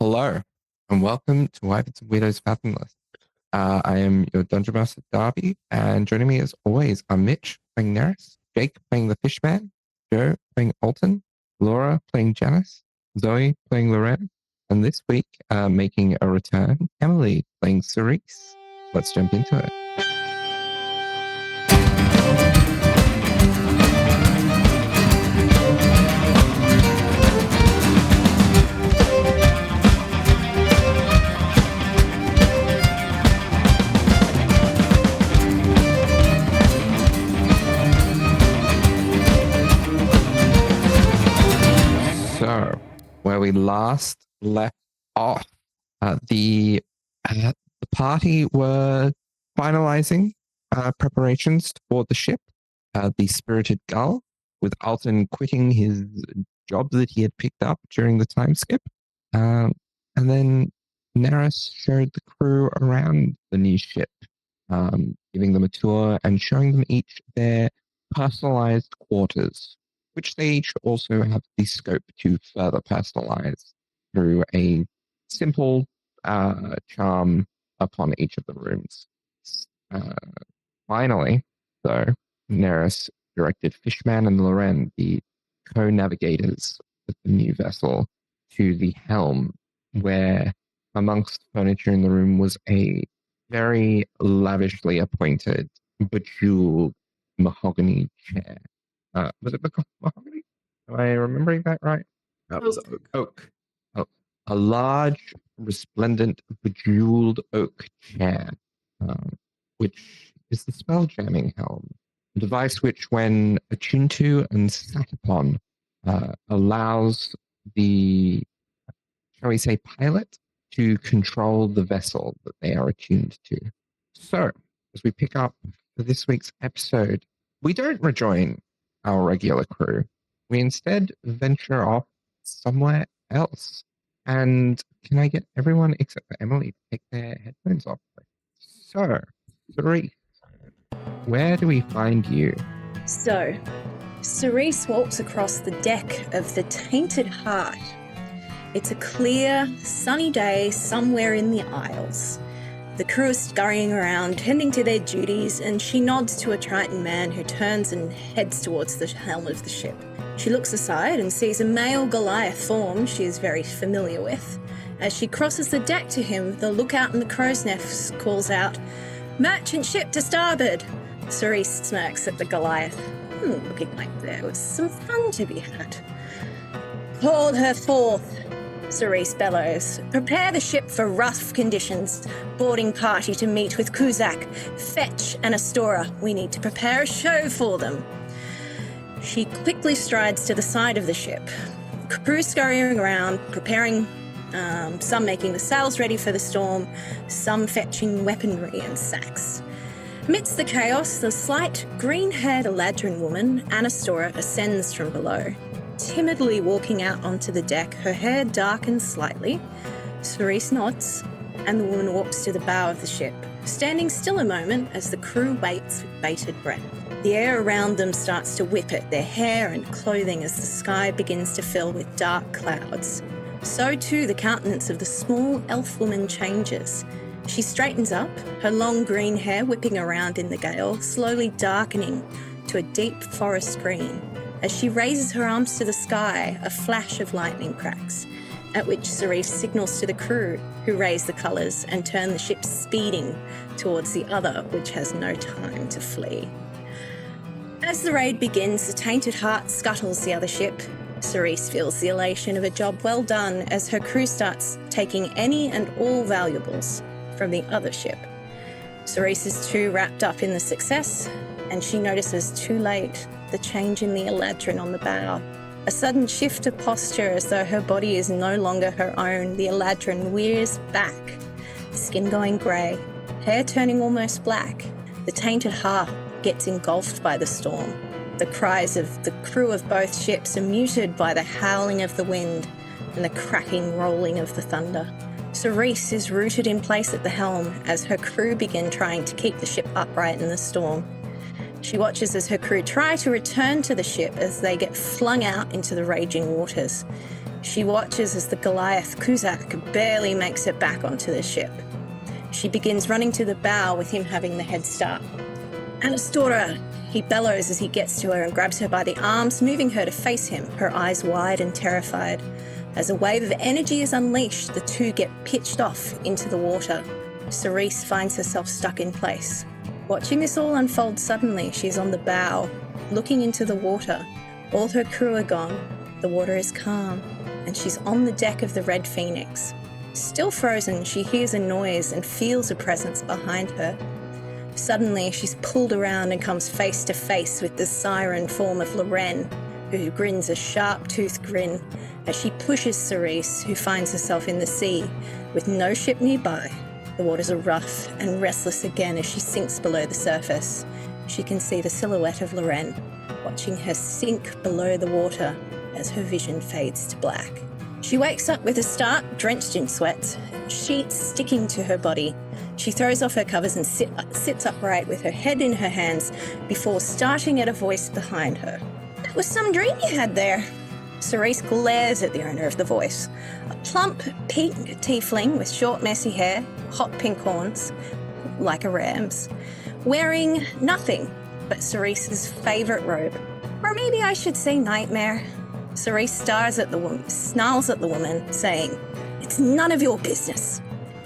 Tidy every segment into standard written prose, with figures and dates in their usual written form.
Hello, and welcome to Wyverns and Weirdos Fathomless. I am your Dungeon Master, Darby, and joining me as always are Mitch playing 𝗖𝗔𝗦𝗧, Jake playing the Fishman, Joe playing 𝗖𝗔𝗦𝗧, Laura playing Janice, Zoe playing 𝗲𝗏𝗏, and this week, making a return, Emily playing 𝗖𝗔𝗦𝗧. Let's jump into it. So, where we last left off, the party were finalizing preparations toward the ship, the Spirited Gull, with 𝗖𝗔𝗦𝗧 quitting his job that he had picked up during the time skip. And then 𝗖𝗏𝗧 showed the crew around the new ship, giving them a tour and showing them each their personalized quarters, which they each also have the scope to further personalize through a simple charm upon each of the rooms. Finally, though, 𝗖𝗏𝗧 directed Fishman and 𝗲𝗏𝗏, the co-navigators of the new vessel, to the helm, where amongst furniture in the room was a very lavishly appointed, bejeweled mahogany chair. Was it mahogany? Am I remembering that right? That was Oak. A large, resplendent, bejeweled oak chair, which is the spell jamming helm, a device which, when attuned to and sat upon, allows the, shall we say, pilot to control the vessel that they are attuned to. So, as we pick up for this week's episode, we don't rejoin our regular crew. We instead venture off somewhere else. And can I get everyone except for Emily to take their headphones off? So, 𝗖𝗔𝗦𝗧, where do we find you? So, 𝗖𝗔𝗦𝗧 walks across the deck of the Tainted Heart. It's a clear, sunny day somewhere in the Isles. The crew is scurrying around, tending to their duties, and she nods to a Triton man who turns and heads towards the helm of the ship. She looks aside and sees a male Goliath form she is very familiar with. As she crosses the deck to him, the lookout in the crow's nest calls out, "Merchant ship to starboard!" 𝗖𝗔𝗦𝗧 smirks at the Goliath, looking like there was some fun to be had. "Call her forth!" 𝗖𝗔𝗦𝗧 bellows. "Prepare the ship for rough conditions. Boarding party to meet with 𝗖𝗔𝗦𝗧, Fetch and Astora. We need to prepare a show for them." She quickly strides to the side of the ship. Crew scurrying around, preparing, some making the sails ready for the storm, some fetching weaponry and sacks. Amidst the chaos, the slight, green-haired 𝗲𝗏𝗏 woman, Anastora, ascends from below. Timidly walking out onto the deck, her hair darkens slightly. 𝗖𝗔𝗦𝗧 nods, and the woman walks to the bow of the ship, standing still a moment as the crew waits with bated breath. The air around them starts to whip at their hair and clothing as the sky begins to fill with dark clouds. So too the countenance of the small elf woman changes. She straightens up, her long green hair whipping around in the gale, slowly darkening to a deep forest green. As she raises her arms to the sky, a flash of lightning cracks, at which 𝗖𝗔𝗏𝗧 signals to the crew, who raise the colours and turn the ship speeding towards the other, which has no time to flee. As the raid begins, the Tainted Heart scuttles the other ship. 𝗖𝗔𝗧 feels the elation of a job well done as her crew starts taking any and all valuables from the other ship. 𝗖𝗔𝗧 is too wrapped up in the success, and she notices too late the change in the 𝗲𝗏𝗏 on the bow. A sudden shift of posture as though her body is no longer her own. The 𝗲𝗏𝗏 rears back, skin going grey, hair turning almost black. The Tainted Heart gets engulfed by the storm. The cries of the crew of both ships are muted by the howling of the wind and the cracking rolling of the thunder. 𝗖𝗔𝗧 is rooted in place at the helm as her crew begin trying to keep the ship upright in the storm. She watches as her crew try to return to the ship as they get flung out into the raging waters. She watches as the 𝗖𝗔𝗦𝗧 barely makes it back onto the ship. She begins running to the bow with him having the head start. "Anastora!" He bellows as he gets to her and grabs her by the arms, moving her to face him, her eyes wide and terrified. As a wave of energy is unleashed, the two get pitched off into the water. 𝗖𝗔𝗦𝗧 finds herself stuck in place. Watching this all unfold suddenly, she's on the bow, looking into the water. All her crew are gone, the water is calm, and she's on the deck of the Red Phoenix. Still frozen, she hears a noise and feels a presence behind her. Suddenly, she's pulled around and comes face to face with the siren form of Loren, who grins a sharp-toothed grin as she pushes 𝗖𝗔𝗧, who finds herself in the sea, with no ship nearby. The waters are rough and restless again as she sinks below the surface. She can see the silhouette of Loren, watching her sink below the water as her vision fades to black. She wakes up with a start, drenched in sweat, sheets sticking to her body. She throws off her covers and sits upright with her head in her hands before starting at a voice behind her. "That was some dream you had there." 𝗖𝗔𝗦𝗧 glares at the owner of the voice, a plump, pink tiefling with short, messy hair, hot pink horns, like a ram's, wearing nothing but 𝗖𝗔𝗧's favourite robe. Or maybe I should say nightmare. 𝗖𝗔𝗧 snarls at the woman, saying, "It's none of your business."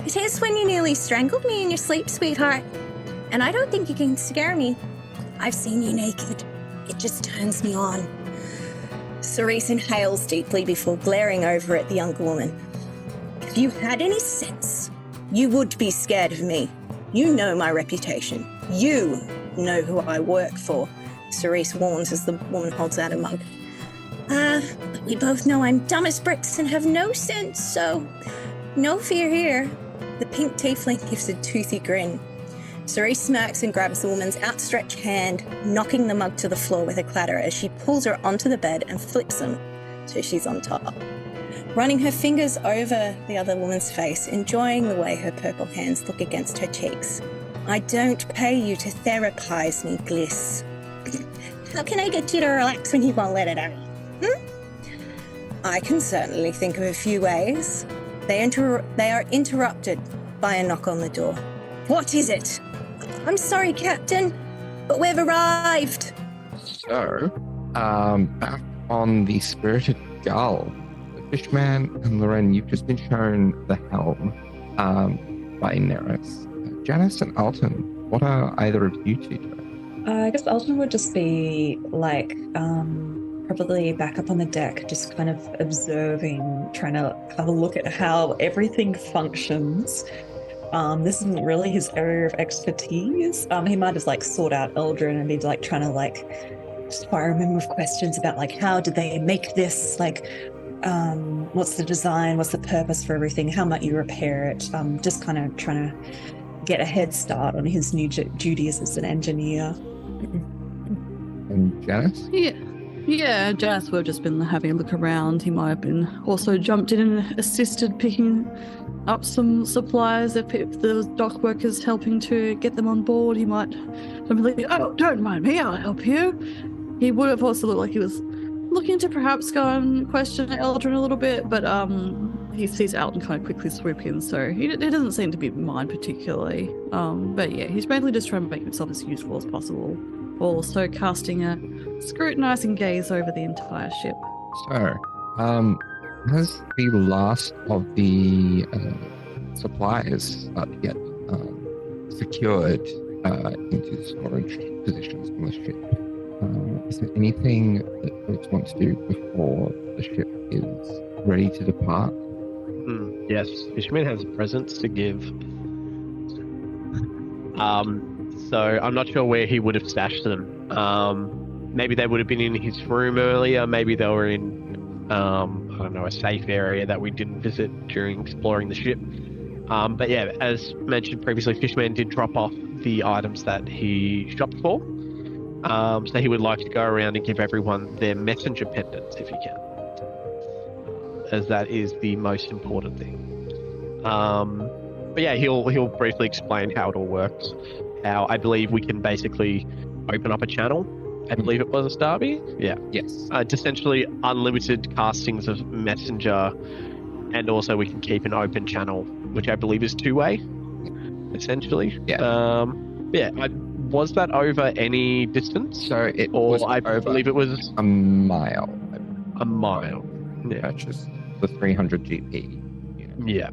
"It is when you nearly strangled me in your sleep, sweetheart. And I don't think you can scare me. I've seen you naked. It just turns me on." 𝗖𝗔𝗧 inhales deeply before glaring over at the younger woman. "If you had any sense, you would be scared of me. You know my reputation. You know who I work for," 𝗖𝗔𝗧 warns as the woman holds out a mug. But we both know I'm dumb as bricks and have no sense, so no fear here." The pink tiefling gives a toothy grin. 𝗖𝗔𝗧 smirks and grabs the woman's outstretched hand, knocking the mug to the floor with a clatter as she pulls her onto the bed and flips them so she's on top. Running her fingers over the other woman's face, enjoying the way her purple hands look against her cheeks. "I don't pay you to therapize me, Gliss. How can I get you to relax when you won't let it out? I can certainly think of a few ways." They are interrupted by a knock on the door. "What is it?" "I'm sorry, Captain, but we've arrived." So, back on the Spirited Gull, the Fishman and Loren, you've just been shown the helm by Neris. Janice and Alton, what are either of you two doing? I guess Alton would just be like, probably back up on the deck, just kind of observing, trying to have a look at how everything functions. This isn't really his area of expertise. He might just like sort out 𝗔𝗦𝗧 and be like trying to like just fire him with questions about like how did they make this, like what's the design, what's the purpose for everything, how might you repair it, just kind of trying to get a head start on his new duties as an engineer. And Janice? Yeah, Janice would have just been having a look around. He might have been also jumped in and assisted picking up some supplies if the dock workers helping to get them on board. He might be like, "Oh, don't mind me, I'll help you." He would have also looked like he was looking to perhaps go and question 𝗔𝗦𝗧 a little bit, but he sees Alton kind of quickly swoop in, so he doesn't seem to be mind particularly. But yeah, he's mainly just trying to make himself as useful as possible. Also casting a scrutinizing gaze over the entire ship. So, as the last of the supplies start to get secured into storage positions on the ship, is there anything that folks want to do before the ship is ready to depart? Yes, Fishman has a presents to give. So I'm not sure where he would have stashed them. Maybe they would have been in his room earlier. Maybe they were in, I don't know, a safe area that we didn't visit during exploring the ship. But yeah, as mentioned previously, Fishman did drop off the items that he shopped for. So he would like to go around and give everyone their messenger pendants if he can, as that is the most important thing. But yeah, he'll briefly explain how it all works. How I believe we can basically open up a channel I believe it was Darby. Yeah. Yes. It's essentially unlimited castings of messenger, and also we can keep an open channel, which I believe is 2-way, essentially. Yeah. Was that over any distance? So it was I over believe it was a mile. a mile. Yeah. Purchase the 300 GP. Yeah.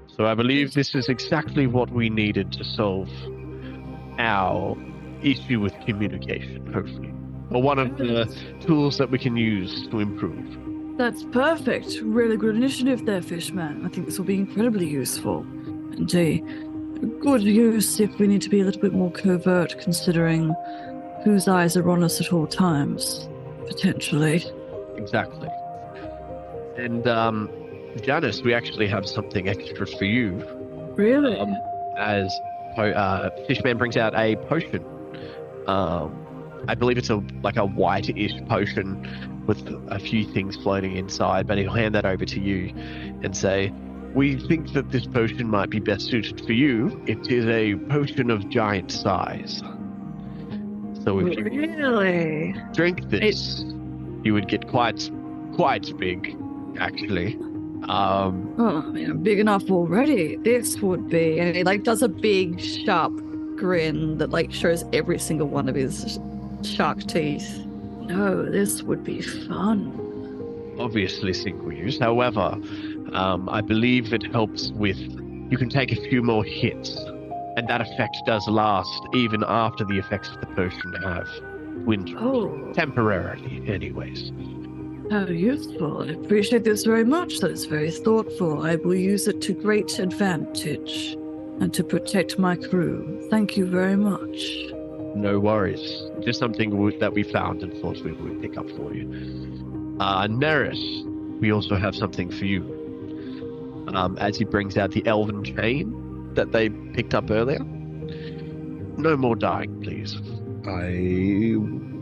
So I believe this is exactly what we needed to solve our issue with communication, hopefully. Or one of the tools that we can use to improve. That's perfect. Really good initiative there, Fishman. I think this will be incredibly useful. Indeed. Good use if we need to be a little bit more covert, considering whose eyes are on us at all times, potentially. Exactly. And, Janice, we actually have something extra for you. Really? As Fishman brings out a potion. I believe it's a white-ish potion with a few things floating inside, but he'll hand that over to you and say, we think that this potion might be best suited for you. It is a potion of giant size. So if you Really? drink this, you would get quite big, actually. Oh, I mean, I'm big enough already. This would be... And he, does a big, sharp grin that, shows every single one of his shark teeth. No, this would be fun. Obviously single use. However, I believe it helps with... You can take a few more hits, and that effect does last even after the effects of the potion have wintered. Oh. Temporarily, anyways. How useful. I appreciate this very much. That is very thoughtful. I will use it to great advantage and to protect my crew. Thank you very much. No worries. Just something that we found and thought we would pick up for you. Neris, we also have something for you. As he brings out the elven chain that they picked up earlier. No more dying, please. I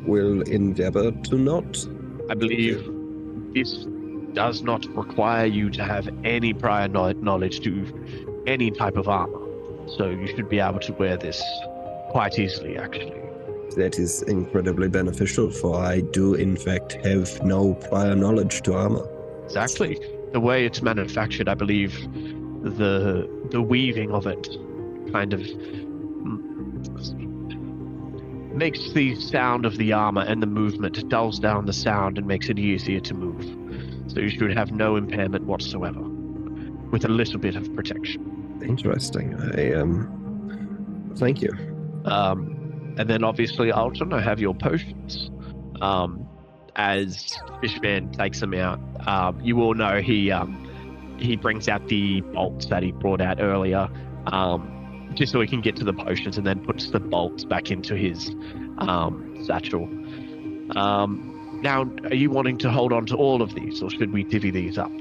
will endeavor to not. I believe this does not require you to have any prior knowledge to any type of armor. So you should be able to wear this quite easily, actually. That is incredibly beneficial, for I do in fact have no prior knowledge to armor. Exactly. The way it's manufactured, I believe the weaving of it kind of makes the sound of the armor and the movement, it dulls down the sound and makes it easier to move. So you should have no impairment whatsoever, with a little bit of protection. Interesting. Thank you. And then obviously I also have your potions. As Fishman takes them out, you all know he brings out the bolts that he brought out earlier, just so he can get to the potions, and then puts the bolts back into his satchel. Now, are you wanting to hold on to all of these, or should we divvy these up?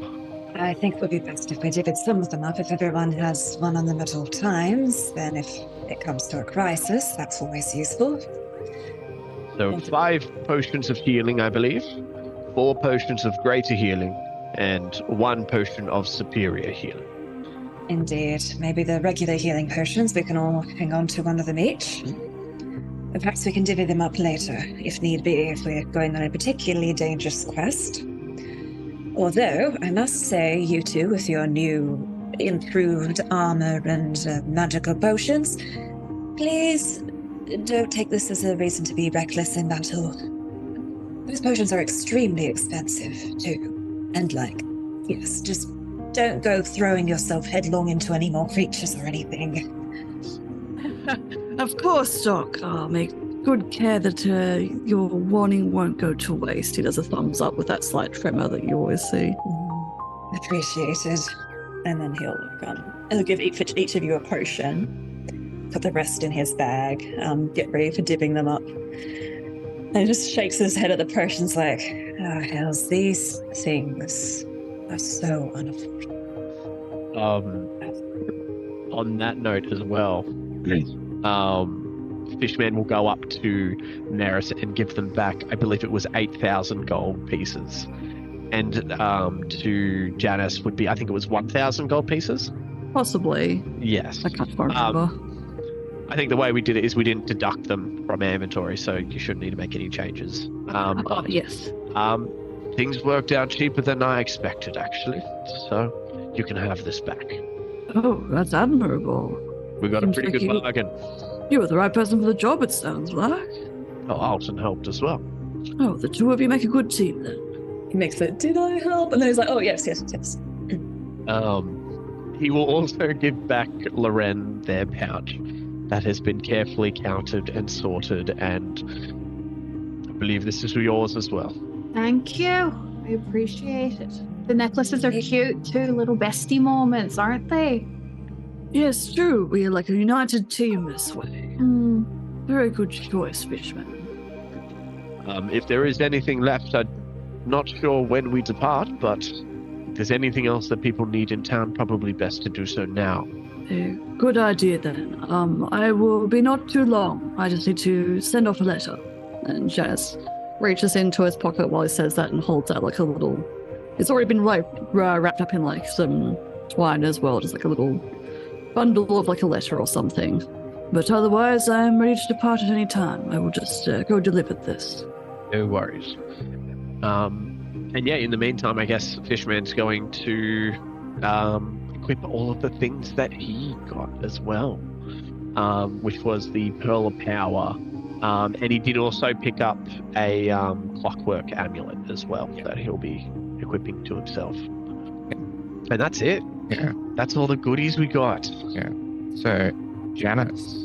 I think it would be best if we divvied some of them up. If everyone has one on them at all times, then if it comes to a crisis, that's always useful. So 5 potions of healing, I believe, 4 potions of greater healing, and 1 potion of superior healing. Indeed. Maybe the regular healing potions, we can all hang on to one of them each. Perhaps we can divvy them up later, if need be, if we're going on a particularly dangerous quest. Although, I must say, you two, with your new improved armor and magical potions, please don't take this as a reason to be reckless in battle. Those potions are extremely expensive, too. And yes, just don't go throwing yourself headlong into any more creatures or anything. Of course, Doc. I'll make good care that your warning won't go to waste. He does a thumbs up with that slight tremor that you always see. Appreciated. And then he'll give each of you a potion, put the rest in his bag, get ready for dipping them up. And he just shakes his head at the potions like, oh, hells, these things are so unaffordable. On that note as well, Fishman will go up to Neris and give them back, I believe it was 8,000 gold pieces. And to Janice would be, I think it was 1,000 gold pieces? Possibly. Yes. I can't remember. I think the way we did it is we didn't deduct them from our inventory, so you shouldn't need to make any changes. Yes. Things worked out cheaper than I expected, actually. So you can have this back. Oh, that's admirable. We got Seems a pretty like good bargain. You were the right person for the job, it sounds like. Oh, Alton helped as well. Oh, the two of you make a good team then. He makes it, did I help? And then he's like, oh, yes. He will also give back Loren their pouch that has been carefully counted and sorted, and I believe this is yours as well. Thank you. I appreciate it. The necklaces are cute too, little bestie moments, aren't they? Yes, true. We are like a united team this way. Very good choice, Fishman. If there is anything left, I'm not sure when we depart, but if there's anything else that people need in town, probably best to do so now. Good idea then. I will be not too long. I just need to send off a letter. And Janice reaches into his pocket while he says that and holds out like a little... It's already been like wrapped up in like some twine as well, just like a little bundle of like a letter or something. But otherwise, I'm ready to depart at any time. I will just go deliver this. No worries. And yeah, in the meantime, I guess Fishman's going to equip all of the things that he got as well, which was the Pearl of Power. And he did also pick up a clockwork amulet as well that he'll be equipping to himself. And that's it. Yeah. That's all the goodies we got. Yeah. So, Janice,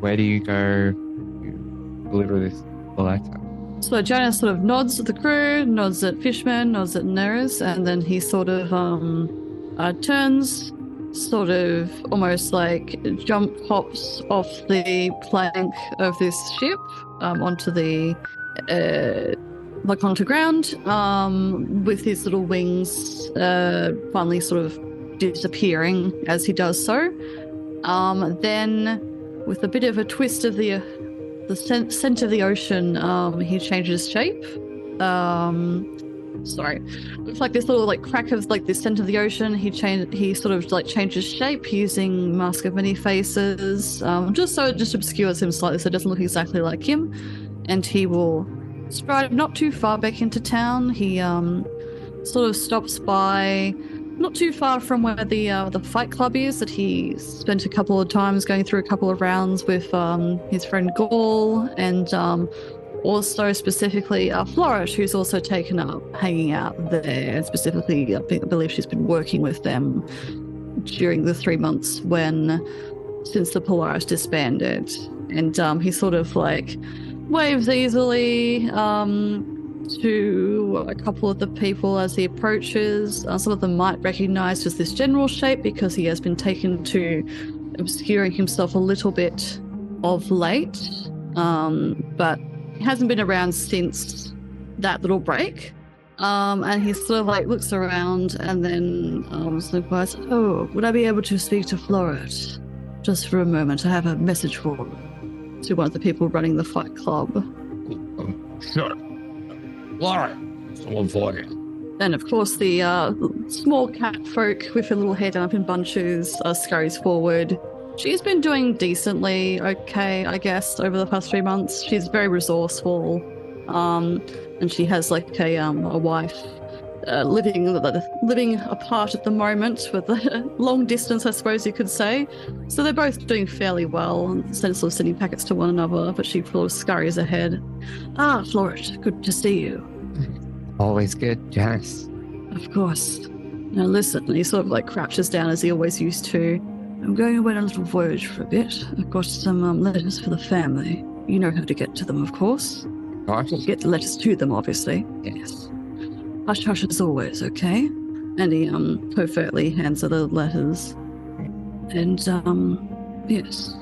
where do you go to deliver the letter? So Janice sort of nods at the crew, nods at Fishman, nods at Neris, and then he sort of turns, sort of almost like hops off the plank of this ship onto the onto ground, with his little wings finally sort of disappearing as he does so. Then, with a bit of a twist of the scent of the ocean, he changes shape. Sorry, it's like this little like crack of like the scent of the ocean. He sort of like changes shape using Mask of Many Faces, just so it just obscures him slightly, so it doesn't look exactly like him. And he will stride not too far back into town. He sort of stops by not too far from where the fight club is, that he spent a couple of times going through a couple of rounds with his friend Gaul, and also specifically Flourish, who's also taken up hanging out there. Specifically, I believe she's been working with them during the 3 months since the Polaris disbanded. And he sort of like waves easily to a couple of the people as he approaches. Some of them might recognize just this general shape because he has been taken to obscuring himself a little bit of late, but he hasn't been around since that little break. And he sort of like looks around and then sort of goes, "Oh, would I be able to speak to Floret just for a moment? I have a message for him," to one of the people running the fight club. Sure. Laura, someone for you. And of course, the small cat folk with her little hair done up in bunches scurries forward. She's been doing decently okay, I guess, over the past 3 months. She's very resourceful, and she has like a wife living apart at the moment with a long distance, I suppose you could say. So they're both doing fairly well, and sort of sending packets to one another, but she sort of scurries ahead. "Ah, Floret, good to see you." Always good, Janice. "Of course. Now listen," and he sort of like crouches down as he always used to. "I'm going away on a little voyage for a bit. I've got some letters for the family. You know how to get to them, of course. Get the letters to them, obviously. Yes. Hush hush as always, okay?" And he covertly hands her the letters. "And yes,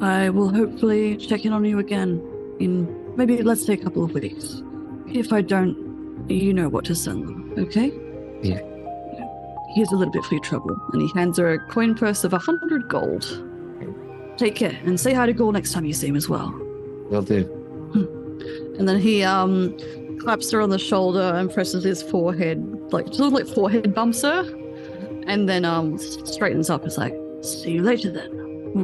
I will hopefully check in on you again in maybe, let's say, a couple of weeks. If I don't, you know what to send them, okay?" Yeah. "Here's a little bit for your trouble." And he hands her a coin purse of 100 gold. "Take care, and say hi to Gaul next time you see him as well." Will do. And then he claps her on the shoulder and presses his forehead, like sort of like forehead bumps her, and then straightens up. It's like, "See you later then.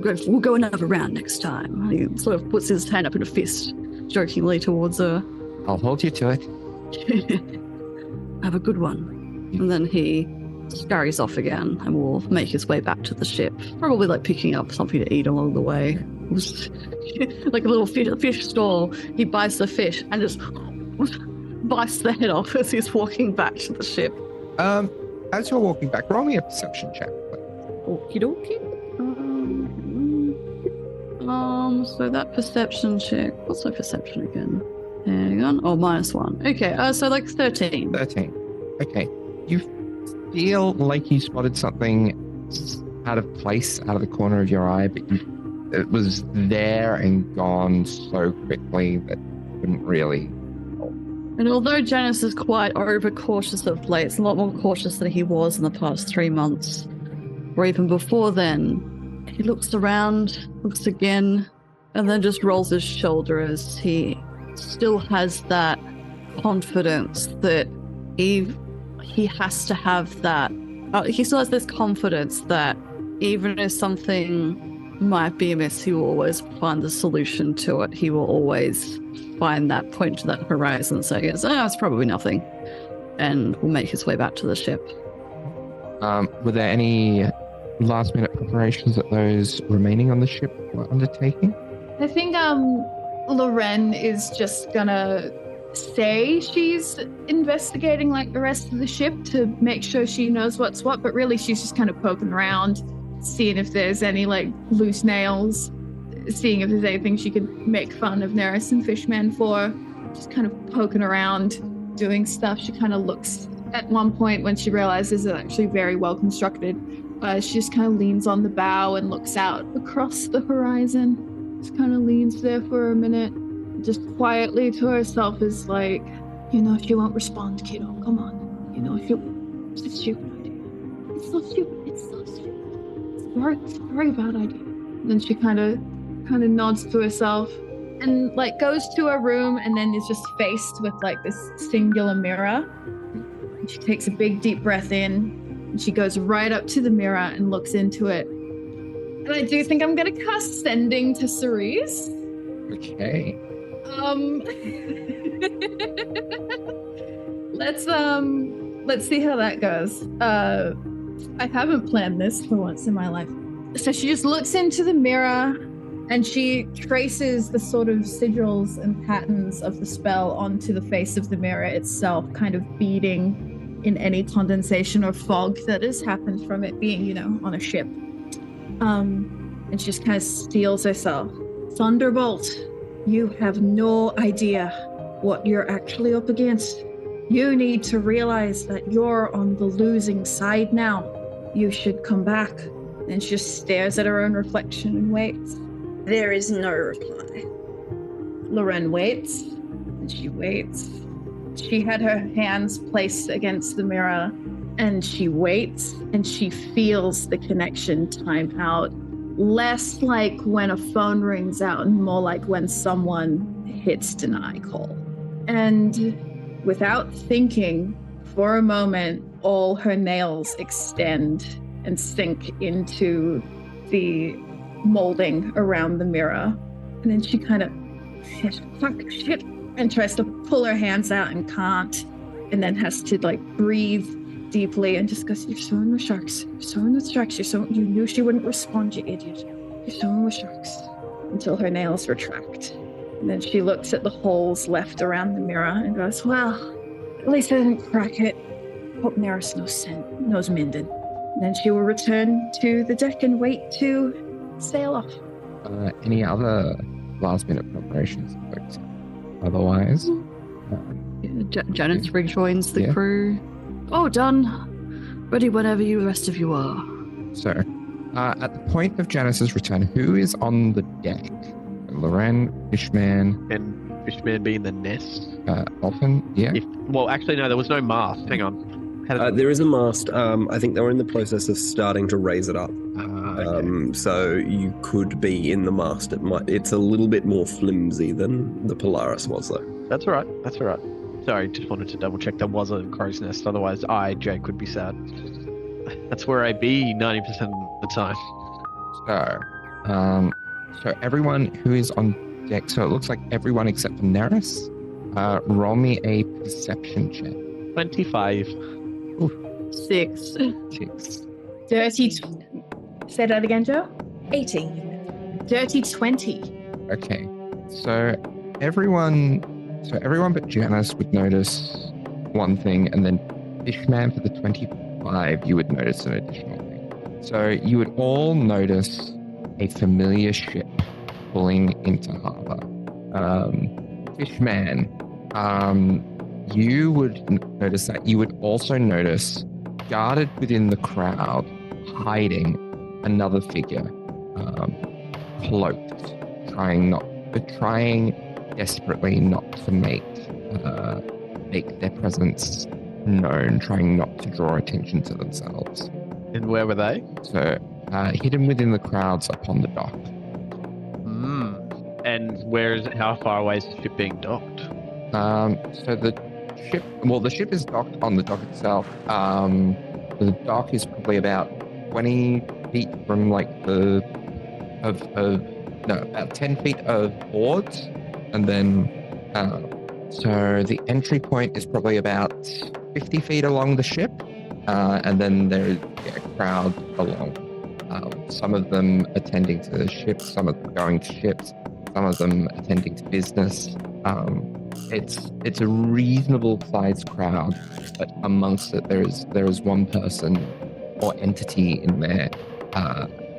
We'll go another round next time. He sort of puts his hand up in a fist, jokingly towards her. I'll hold you to it. Have a good one. And then he scurries off again and will make his way back to the ship. Probably like picking up something to eat along the way. Like a little fish stall. He buys the fish and just bites the head off as he's walking back to the ship. As you're walking back, roll me a perception check. Okie dokie. So that perception check. What's my perception again? Hang on. Oh, -1. Okay, so like 13. 13. Okay. You feel like you spotted something out of place, out of the corner of your eye, but it was there and gone so quickly that you couldn't really. And although Janice is quite overcautious of late, it's a lot more cautious than he was in the past 3 months, or even before then, he looks around, looks again, and then just rolls his shoulder as he still has that confidence that he has to have that. He still has this confidence that even if something might be amiss, he will always find the solution to it. He will always find that point to that horizon and say, it's probably nothing, and will make his way back to the ship. Were there any last-minute preparations that those remaining on the ship were undertaking? I think Loren is just gonna say she's investigating like the rest of the ship to make sure she knows what's what, but really she's just kind of poking around, seeing if there's any like loose nails, seeing if there's anything she could make fun of Neris and Fishman for, just kind of poking around, doing stuff. She kind of looks at one point when she realizes it's actually very well constructed. She just kind of leans on the bow and looks out across the horizon. Just kind of leans there for a minute, just quietly to herself is like, she won't respond, kiddo. Come on. It's a stupid idea. It's so stupid. It's a very bad idea. And then she kind of nods to herself and like goes to her room and then is just faced with like this singular mirror. And she takes a big deep breath in and she goes right up to the mirror and looks into it. And I do think I'm gonna cast Sending to Cerise. Okay. Let's see how that goes. I haven't planned this for once in my life. So she just looks into the mirror and she traces the sort of sigils and patterns of the spell onto the face of the mirror itself, kind of beading in any condensation or fog that has happened from it being, on a ship. And she just kind of steels herself. Thunderbolt, you have no idea what you're actually up against. You need to realize that you're on the losing side now. You should come back. And she just stares at her own reflection and waits. There is no reply. Loren waits, and she waits. She had her hands placed against the mirror, and she waits, and she feels the connection time out. Less like when a phone rings out, and more like when someone hits deny call. And without thinking, for a moment, all her nails extend and sink into the molding around the mirror. And then she kind of, shit, and tries to pull her hands out and can't. And then has to breathe deeply and just goes, you're sewing with sharks. You're sewing with sharks. You knew she wouldn't respond, you idiot. You're sewing with sharks. Until her nails retract. And then she looks at the holes left around the mirror and goes, well, at least I didn't crack it. Hope Neris knows Minden. And then she will return to the deck and wait to sail off. Any other last-minute preparations, folks? Otherwise, Janice rejoins the crew. Oh, done. Ready whenever the rest of you are. So, at the point of Janice's return, who is on the deck? Loren, Fishman, and Fishman being the nest. Dolphin, yeah. Actually, no, there was no mast. Hang on. There is a mast. I think they were in the process of starting to raise it up. Okay. So you could be in the mast. It's a little bit more flimsy than the Polaris was, though. That's all right. Sorry, just wanted to double check there was a crow's nest. Otherwise, Jake, would be sad. That's where I be 90% of the time. So, So everyone who is on deck, so it looks like everyone except for Neris, roll me a perception check. 25. 6. 6. Dirty. Say that again, Joe. 18. Dirty 20. Okay. So everyone but Janice would notice one thing, and then Fishman for the 25, you would notice an additional thing. So you would all notice a familiar ship pulling into harbor. Fishman, you would notice that. You would also notice, guarded within the crowd, hiding another figure, cloaked, trying desperately not to make their presence known, trying not to draw attention to themselves. And where were they? So, hidden within the crowds upon the dock. And how far away is the ship being docked? So the ship is docked on the dock itself. The dock is probably about 20 feet from about 10 feet of boards, and then so the entry point is probably about 50 feet along the ship, and then there's a crowd along. Some of them attending to the ships, some of them going to ships, some of them attending to business. It's a reasonable sized crowd, but amongst it there is one person or entity in there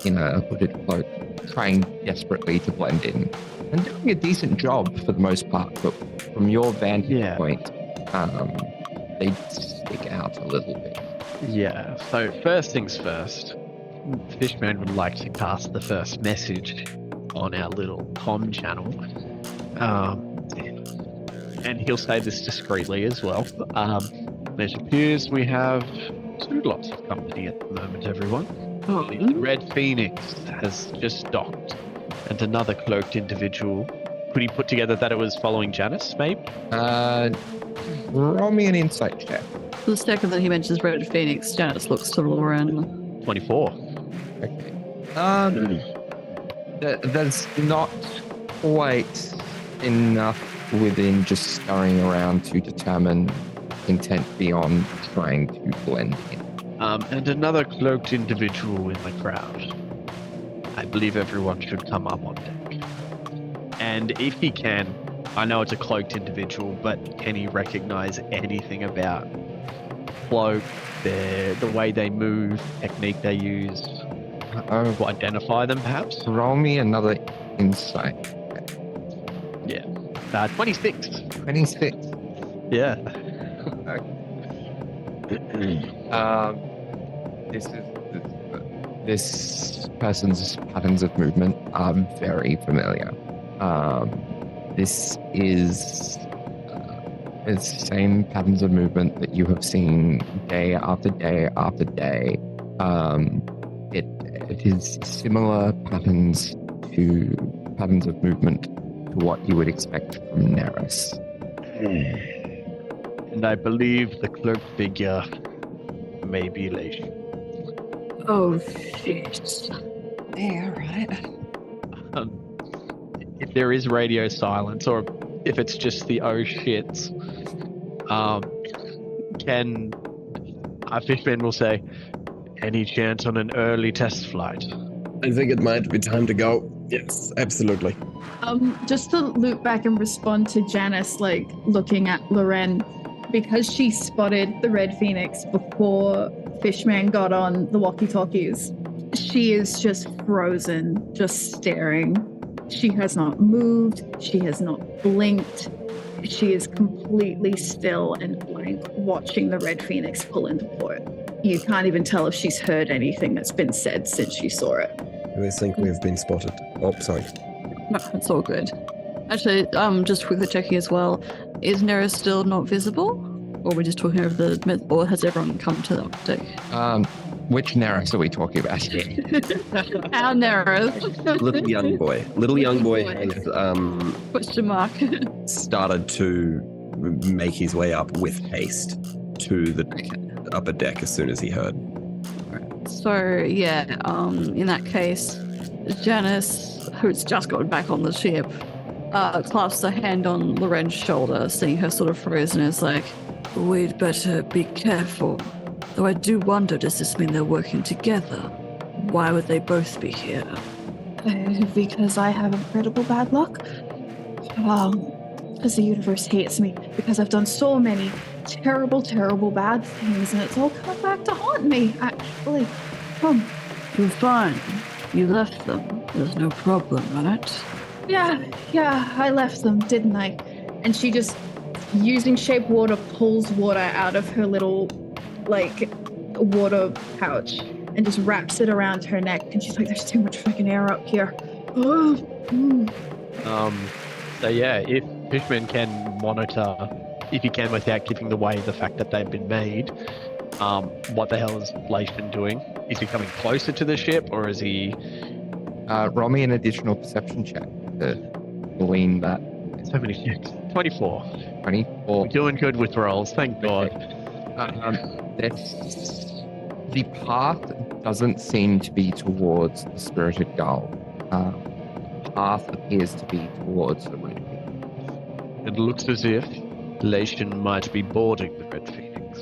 in a hooded cloak, trying desperately to blend in and doing a decent job for the most part, but from your vantage point, they stick out a little bit. Yeah, so first things first, Fishman would like to cast the first message on our little comm channel. And he'll say this discreetly as well. It appears we have 2 lots of company at the moment, everyone. The Red Phoenix has just docked, and another cloaked individual. Could he put together that it was following Janice, maybe? Roll me an insight check. The second that he mentions Red Phoenix, Janice looks to Lauren. 24. Okay. There's not quite enough within just scurrying around to determine intent beyond trying to blend in. And another cloaked individual in the crowd. I believe everyone should come up on deck. And if he can, I know it's a cloaked individual, but can he recognize anything about cloak, the way they move, technique they use, to identify them perhaps? Roll me another insight. Yeah. 26. 26. Yeah. This person's patterns of movement are very familiar. This is the same patterns of movement that you have seen day after day after day. It is similar patterns of movement to what you would expect from Neris. And I believe the cloaked figure may be late. Oh, shit. Yeah, right. If there is radio silence, or if it's just the oh shits, can Fishman will say, any chance on an early test flight? I think it might be time to go. Yes, absolutely. Just to loop back and respond to Janice, like looking at Loren, because she spotted the Red Phoenix before Fishman got on the walkie-talkies. She is just frozen, just staring. She has not moved. She has not blinked. She is completely still and blank, watching the Red Phoenix pull into port. You can't even tell if she's heard anything that's been said since she saw it. I think we've been spotted. Oh, sorry. No, it's all good. Actually, just quickly checking as well. Is Neris still not visible? Or are we just talking over or has everyone come to the deck? Which Neris are we talking about here? Our Neris. Little young boy has Question mark. started to make his way up with haste to the upper deck as soon as he heard. So yeah, in that case, Janice, who's just gotten back on the ship, clasps a hand on Loren's shoulder, seeing her sort of frozen, is like, we'd better be careful. Though I do wonder, does this mean they're working together? Why would they both be here? Because I have incredible bad luck. Because the universe hates me. Because I've done so many terrible, terrible bad things, and it's all come back to haunt me, actually. You're fine. You left them. There's no problem, right? Yeah, I left them, didn't I? And she just, using shape water, pulls water out of her little, water pouch and just wraps it around her neck. And she's like, there's too much freaking air up here. So yeah, if Fishman can monitor, if he can without giving away the fact that they've been made, what the hell is Latham doing? Is he coming closer to the ship, or is he... roll me an additional perception check to glean that. So many checks. 24. 24. We're doing good with rolls, thank God. The path doesn't seem to be towards the spirited gull. The path appears to be towards the Red Phoenix. It looks as if Lation might be boarding the Red Phoenix.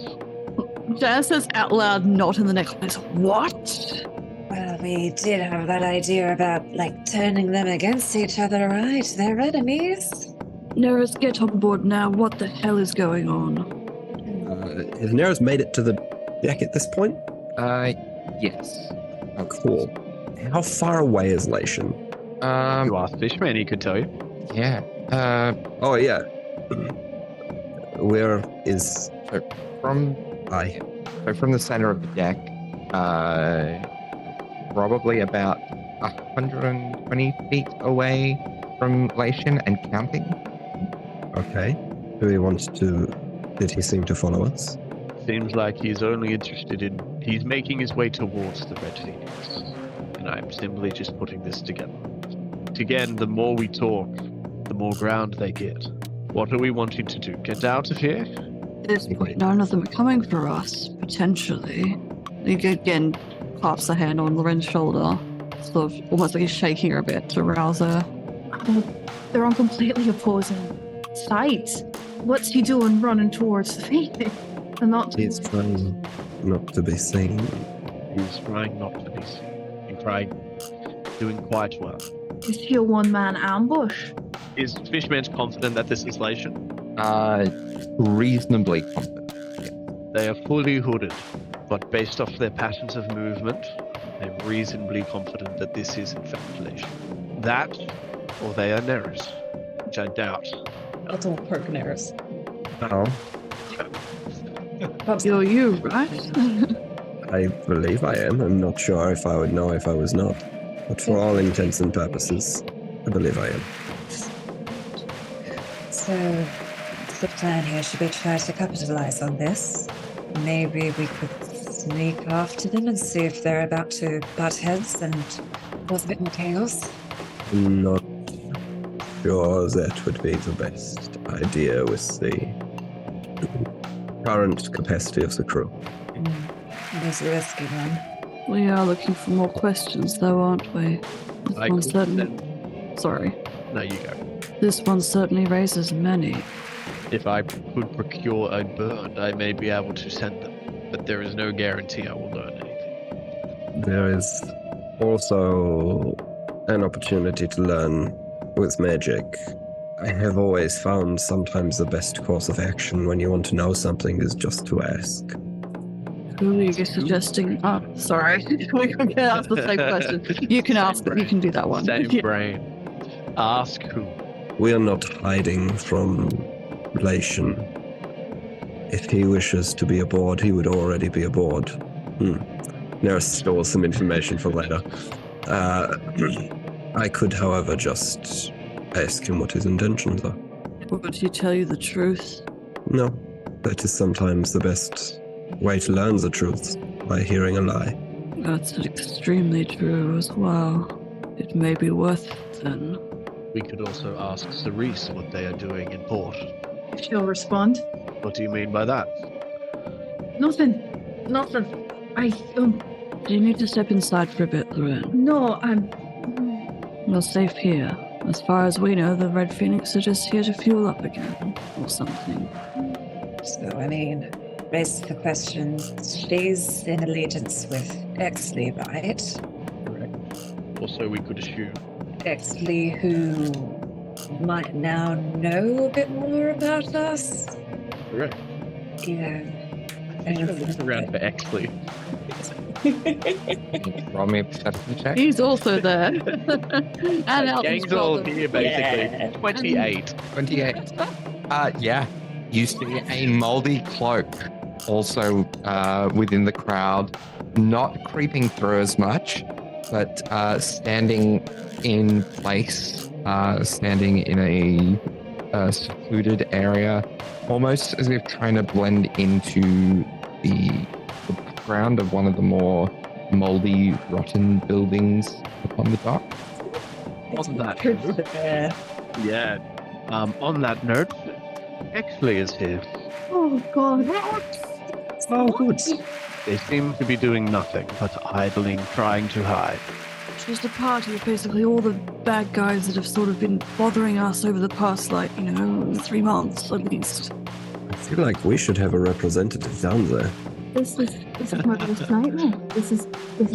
Janice says out loud, not in the next place. What? Well, we did have that idea about, turning them against each other, right? They're enemies. Neris, get on board now. What the hell is going on? Has Neris made it to the deck at this point? Yes. Oh, cool. How far away is Lation? You asked Fishman, he could tell you. Yeah. Oh, yeah. Where is... From the center of the deck, probably about 120 feet away from Lation and counting. Okay. Did he seem to follow us? Seems like he's only interested in... He's making his way towards the Red Phoenix. And I'm simply just putting this together. Again, the more we talk, the more ground they get. What are we wanting to do? Get out of here? At this point, none of them are coming for us, potentially. He again claps a hand on Loren's shoulder, sort of almost like he's shaking her a bit to rouse her. They're on completely opposing sides. What's he doing running towards the Phoenix? And not... He's trying not to be seen. He's trying not to be seen. Doing quite well. Is he a one-man ambush? Is Fishman's confident that this is Lation? Reasonably confident. They are fully hooded, but based off their patterns of movement, they're reasonably confident that this is in fact Lation. That, or they are Neris, which I doubt. That's all poke Neris. Oh, You're you, right? I believe I am. I'm not sure if I would know if I was not. But for all intents and purposes, I believe I am. So, the plan here should be try to capitalize on this. Maybe we could sneak after them and see if they're about to butt heads and cause a bit more chaos. I'm not sure that would be the best idea with the current capacity of the crew. It is a risky one. We are looking for more questions, though, aren't we? Sorry. No, you go. This one certainly raises many. If I could procure a bird, I may be able to send them, but there is no guarantee I will learn anything. There is also an opportunity to learn with magic. I have always found sometimes the best course of action when you want to know something is just to ask. Who are you suggesting? Oh, sorry. We can ask the same question. You can ask, but you can do that one. Same brain. Ask who? We are not hiding from Lation. If he wishes to be aboard, he would already be aboard. Neris stole some information for later. I could, however, just ask him what his intentions are. Would he tell you the truth? No, that is sometimes the best way to learn the truth, by hearing a lie. That's extremely true as well. It may be worth it then. We could also ask 𝗖𝗔𝗦𝗧 what they are doing in port. She'll respond. What do you mean by that? Nothing. I Do you need to step inside for a bit, Loren? no, I'm We're safe here. As far as we know, the Red Phoenix are just here to fuel up again, or something. So, I mean, raise the question. She's in allegiance with 𝗖𝗔𝗦𝗧, right? Correct. Also, we could assume. 𝗖𝗔𝗦𝗧, who might now know a bit more about us. Correct. Yeah. I'm going to look around for 𝗖𝗔𝗦𝗧. Roll me a perception check. He's also there. And Alton's Gang's all brother. here, basically. Yeah. 28. 28. Yeah. You see a moldy cloak also within the crowd, not creeping through as much, but standing in place, standing in a secluded area, almost as if trying to blend into the background of one of the more moldy, rotten buildings upon the dock. Wasn't that true? Yeah. On that note, 𝗖𝗔𝗦𝗧 is here. Oh god. Oh, good. They seem to be doing nothing but idling, trying to hide. It's just a party of basically all the bad guys that have sort of been bothering us over the past, 3 months at least. I feel like we should have a representative down there. This is my worst nightmare. This is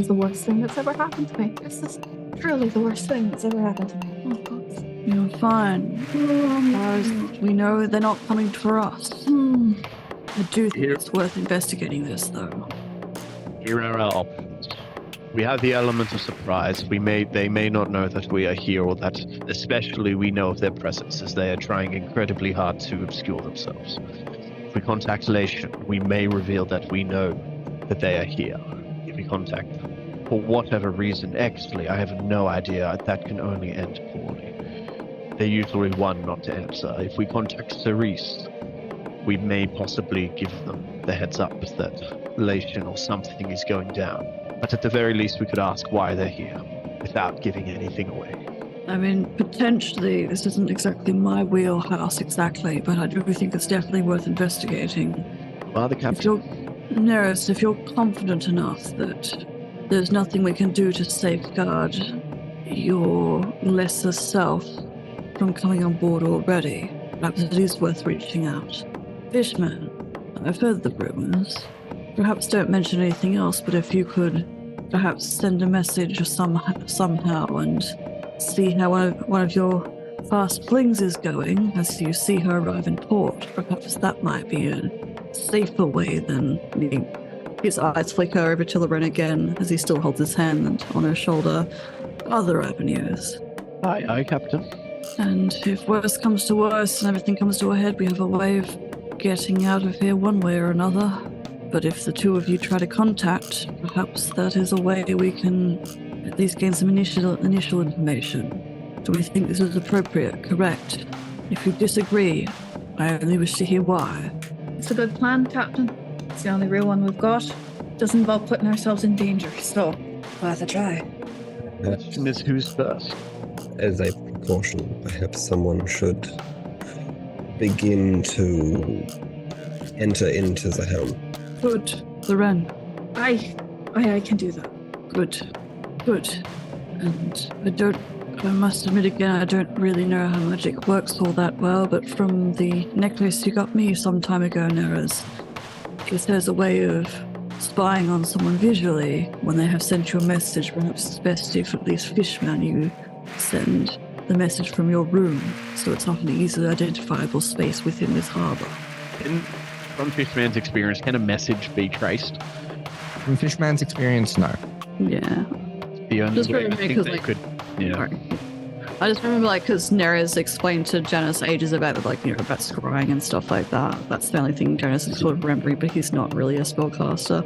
the worst thing that's ever happened to me. This is truly the worst thing that's ever happened to me. Oh god. You're fine. As far as we know, they're not coming for us. I do think it's worth investigating this, though. Here are our options. We have the element of surprise. They may not know that we are here, or that especially we know of their presence, as they are trying incredibly hard to obscure themselves. If we contact 𝗖𝗔𝗦𝗧, we may reveal that we know that they are here. If we contact, for whatever reason, 𝗖𝗔𝗦𝗧, I have no idea. That can only end poorly. They're usually one not to answer. If we contact 𝗖𝗔𝗧, we may possibly give them the heads up that relation or something is going down. But at the very least, we could ask why they're here, without giving anything away. I mean, potentially, this isn't exactly my wheelhouse exactly, but I do think it's definitely worth investigating. Well, the If captain. you're, Neris, if you're confident enough that there's nothing we can do to safeguard your lesser self from coming on board already, perhaps it is worth reaching out. Fishman, I've heard the rumors. Perhaps don't mention anything else, but if you could perhaps send a message somehow and see how one of your fast flings is going as you see her arrive in port, perhaps that might be a safer way than his eyes flicker over to Loren again as he still holds his hand on her shoulder. Other avenues. Aye, Captain. And if worse comes to worse and everything comes to a head, we have a way of getting out of here one way or another. But if the two of you try to contact, perhaps that is a way we can at least gain some initial information. Do we think this is appropriate? Correct. If you disagree, I only wish to hear why. It's a good plan, Captain. It's the only real one we've got. Doesn't involve putting ourselves in danger, so Worth a try. Question is, who's first? As a precaution, perhaps someone should begin to enter into the helm. Good. Loren. I can do that. Good. And I must admit again, I don't really know how magic works all that well, but from the necklace you got me some time ago, Neris, if there's a way of spying on someone visually when they have sent you a message, perhaps it's best if at least Fishman you send the message from your room, so it's not an easily identifiable space within this harbour. From Fishman's experience, can a message be traced? From Fishman's experience, no. Yeah. The only Just way I remember, think 'cause, they like- could. Yeah. Sorry. I just remember, because Neris explained to Janice ages about, about scrying and stuff like that. That's the only thing Janice is sort of remembering, but he's not really a spellcaster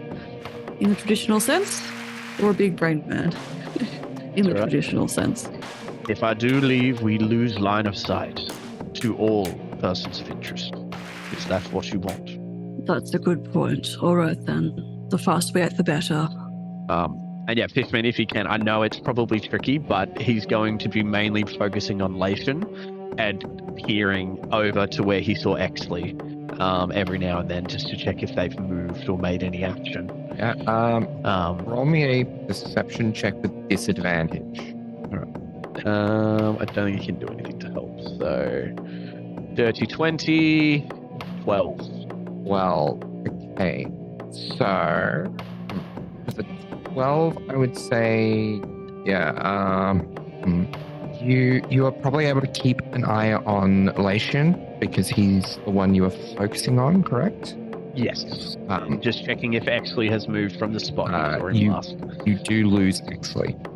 in the traditional sense, or a big brain man in the Alright. traditional sense. If I do leave, we lose line of sight to all persons of interest. Is that what you want? That's a good point. All right, then. The faster we act, the better. And yeah, Fishman, if he can, I know it's probably tricky, but he's going to be mainly focusing on Lation and peering over to where he saw 𝗖𝗔𝗦𝗧 every now and then, just to check if they've moved or made any action. Yeah. Roll me a perception check with disadvantage. I don't think he can do anything to help. So, dirty 20, 12. Well, okay. So, with a 12, I would say, yeah, you are probably able to keep an eye on 𝗖𝗔𝗦𝗧 because he's the one you are focusing on, correct? Yes. Just checking if 𝗖𝗔𝗦𝗧 has moved from the spot he was already last. You do lose 𝗖𝗔𝗦𝗧.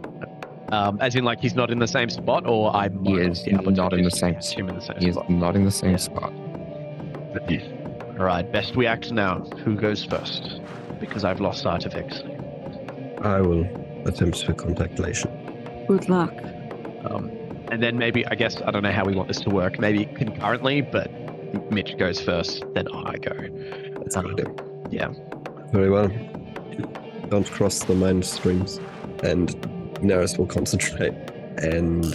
As in, like, he's not in the same spot, or I might He is not in the same spot. Him in the same He is spot. not in the same spot. All right, best we act now. Who goes first? Because I've lost sight of 𝗖𝗔𝗦𝗧. I will attempt to contact 𝗖𝗔𝗦𝗧. Good luck. And then maybe, I guess, I don't know how we want this to work. Maybe concurrently, but Mitch goes first, then I go. That's what I do. Yeah. Very well. Don't cross the mind streams. And 𝗖𝗧𝗧 will concentrate and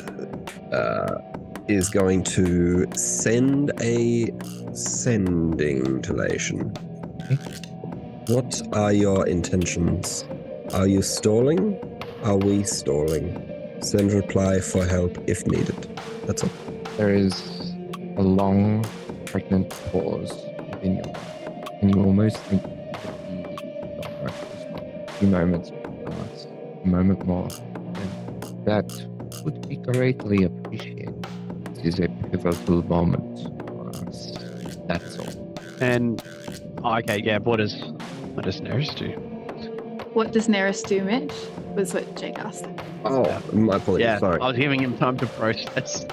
is going to send a sending to 𝗖𝗔𝗦𝗧. What are your intentions? Are you stalling? Are we stalling? Send reply for help if needed. That's all. There is a long, pregnant pause within you, and you almost think that a few moments pass, a moment more, and that would be greatly appreciated. This is a pivotal moment for us. That's all. And, okay, yeah, what does 𝗖𝗧𝗧 do? What does 𝗖𝗧𝗧 do, Mitch? Was what Jake asked. Oh, my apologies. Yeah, Sorry. I was giving him time to process.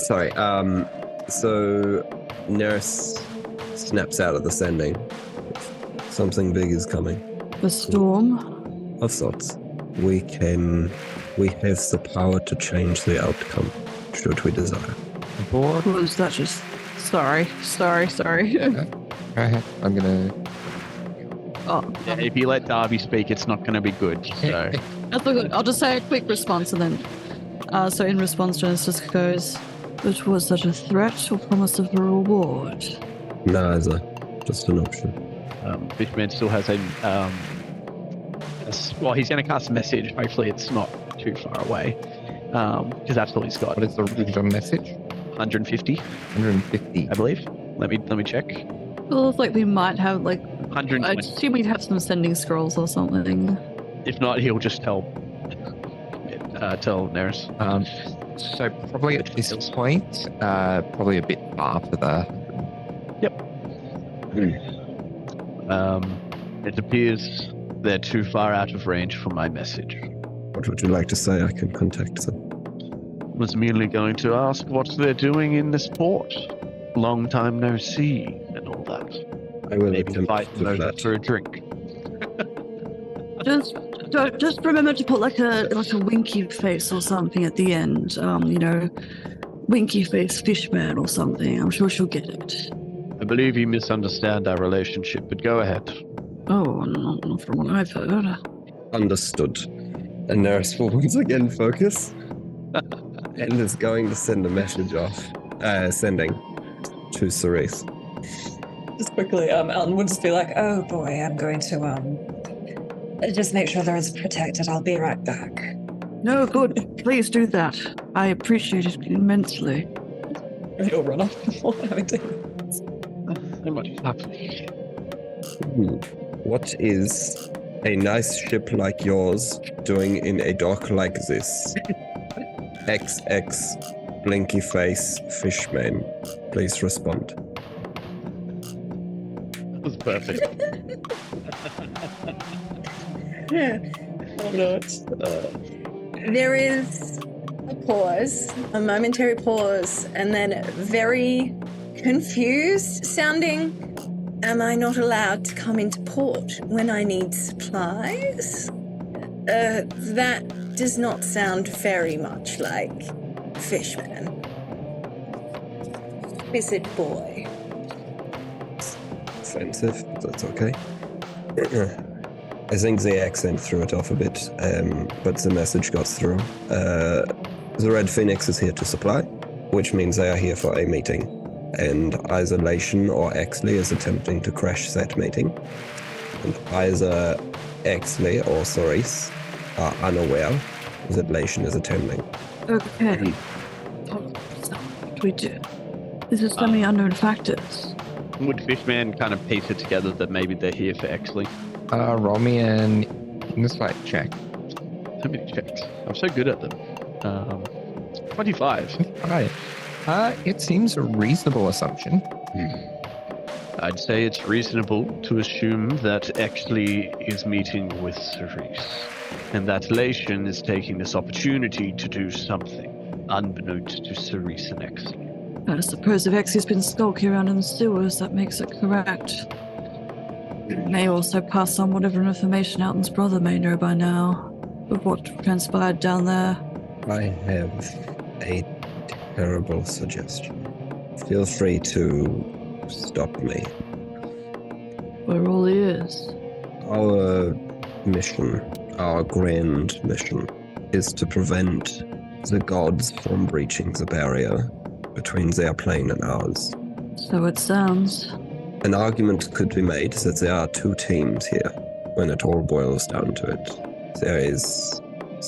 Sorry. So 𝗖𝗧𝗧 snaps out of the sending. Something big is coming. The storm. Of sorts. We have the power to change the outcome, should we desire. The board. Was that just? Sorry. Go ahead. I'm gonna. Oh, Yeah, if you let Darby speak, it's not going to be good. So, that's all good. I'll just say a quick response and then. So in response, Jonas just goes, "It was such a threat or promise of a reward?" Neither. Just an option. Fishman still has well, he's going to cast a message. Hopefully, it's not too far away. Because that's all he's got. What is the range on message? 150, 150. I believe. Let me check. It looks like we might have like. I 120. assume we'd have some sending scrolls or something. If not, he'll just tell 𝗖𝗧𝗧𝗧. So probably at this point, probably a bit after the. It appears they're too far out of range for my message. What would you like to say? I can contact them. Was merely going to ask what they're doing in this port. Long time no see, and all that. I will Maybe attempt fight to do over that. for a drink. Just remember to put like a winky face or something at the end. Winky face fishman or something. I'm sure she'll get it. I believe you misunderstand our relationship, but go ahead. Oh, not from what I've heard. Understood. And 𝗖𝗧𝗧 will once again focus and is going to send a message off. Sending to 𝗖𝗧𝗧. Just quickly, Elton would just be like, "Oh boy, I'm going to just make sure they're as protected. I'll be right back." No, good. Please do that. I appreciate it immensely. He'll run off before having to. So much is happening. What is a nice ship like yours doing in a dock like this? XX blinky face fishman. Please respond. That was perfect. There is a pause, a momentary pause, and then a very confused sounding, "Am I not allowed to come into port when I need supplies?" That does not sound very much like Fishman. Visit boy. Offensive, but that's okay. I think the accent threw it off a bit, but the message got through. The Red Phoenix is here to supply, which means they are here for a meeting. And either 𝗖𝗔𝗧𝗧 or 𝗖𝗧𝗧𝗧 is attempting to crash that meeting. And either 𝗖𝗧𝗧𝗧𝗧 or 𝗖𝗧𝗧𝗧 are unaware that 𝗖𝗧𝗧𝗧 is attending. Okay. So what do we do? This is so many unknown factors. Would Fishman kind of piece it together that maybe they're here for Exley? Roll me an insight check. So many checks. I'm so good at them. 25. Right. It seems a reasonable assumption. I'd say it's reasonable to assume that Exley is meeting with Cerise, and that 𝗖𝗔𝗦𝗧 is taking this opportunity to do something, unbeknownst to Cerise and Exley. I suppose if Exley's been skulking around in the sewers, that makes it correct. It may also pass on whatever information Alton's brother may know by now of what transpired down there. I have a terrible suggestion. Feel free to stop me. We're all ears. Our mission, our grand mission, is to prevent the gods from breaching the barrier between their plane and ours. So it sounds. An argument could be made that there are two teams here when it all boils down to it. There is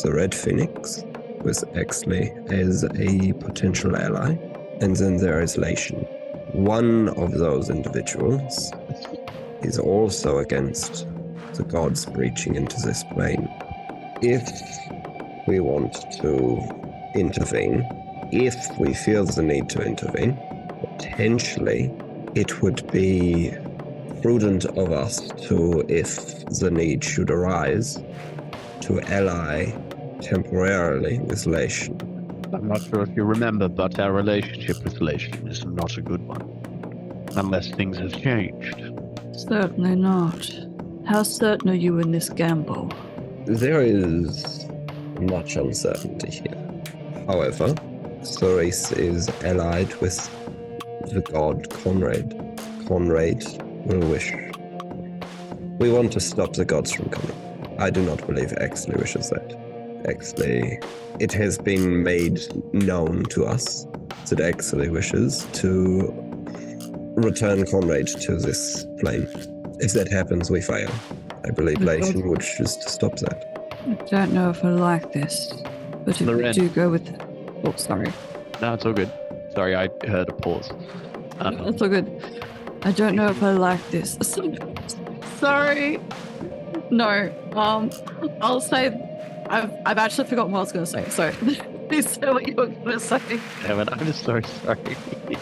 the Red Phoenix, with Exley as a potential ally, and then there is 𝗖𝗔𝗦𝗧. One of those individuals is also against the gods breaching into this plane. If we want to intervene, if we feel the need to intervene, potentially it would be prudent of us to, if the need should arise, to ally temporarily with 𝗖𝗔𝗦𝗧. I'm not sure if you remember, but our relationship with 𝗖𝗔𝗦𝗧 is not a good one. Unless things have changed. Certainly not. How certain are you in this gamble? There is much uncertainty here. However, Cerise is allied with the god Conrad. Conrad will wish. We want to stop the gods from coming. I do not believe Exley wishes that. Exley, it has been made known to us that Exley wishes to return Conrad to this plane. If that happens, we fail. I believe 𝗖𝗔𝗦𝗧 would choose to stop that. I don't know if I like this, but if Loren. we do go with... Oh, sorry. No, it's all good. Sorry, I heard a pause. That's all good. I don't know if I like this. Sorry. No. I'll say... I've actually forgotten what I was going to say, so please say what you were going to say. Damn it, I'm so sorry.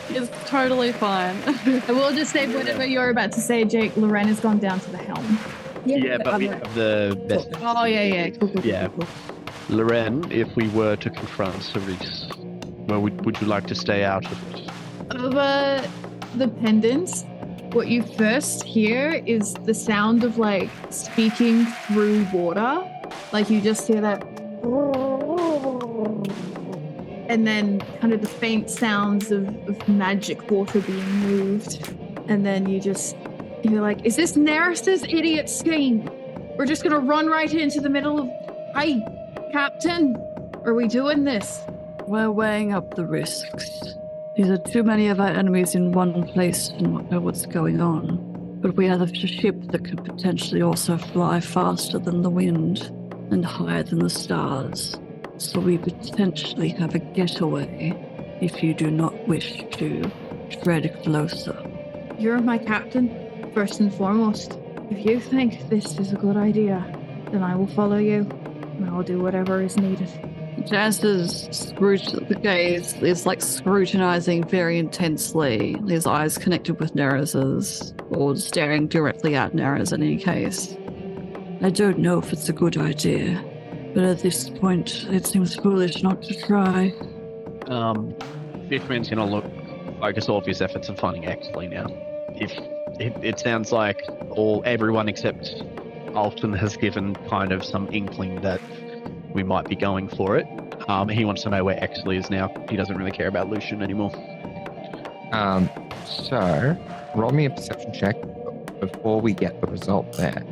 It's totally fine. I will just say whatever you're about to say, Jake. Loren has gone down to the helm. Yeah, but we have the best. Oh yeah. Cool. Yeah. Loren, if we were to confront Cerise, well, would you like to stay out of it? Over the pendants, what you first hear is the sound of like speaking through water. Like you just hear that, and then kind of the faint sounds of magic water being moved, and then you're like, is this 𝗓𝗧𝗧's idiot scheme? We're just gonna run right into the middle of, hey, Captain, are we doing this? We're weighing up the risks. These are too many of our enemies in one place to not know what's going on. But we have a ship that could potentially also fly faster than the wind and higher than the stars. So we potentially have a getaway if you do not wish to tread closer. You're my captain, first and foremost. If you think this is a good idea, then I will follow you, and I'll do whatever is needed. Jance's gaze is like scrutinizing very intensely, his eyes connected with 𝗓𝗧𝗧's, or staring directly at 𝗓𝗧𝗧 in any case. I don't know if it's a good idea, but at this point, it seems foolish not to try. Fishman's gonna focus all of his efforts on finding Exley now. If it sounds like everyone except Alton has given kind of some inkling that we might be going for it. He wants to know where Exley is now. He doesn't really care about 𝗖𝗔𝗦𝗧 anymore. So roll me a perception check before we get the result there.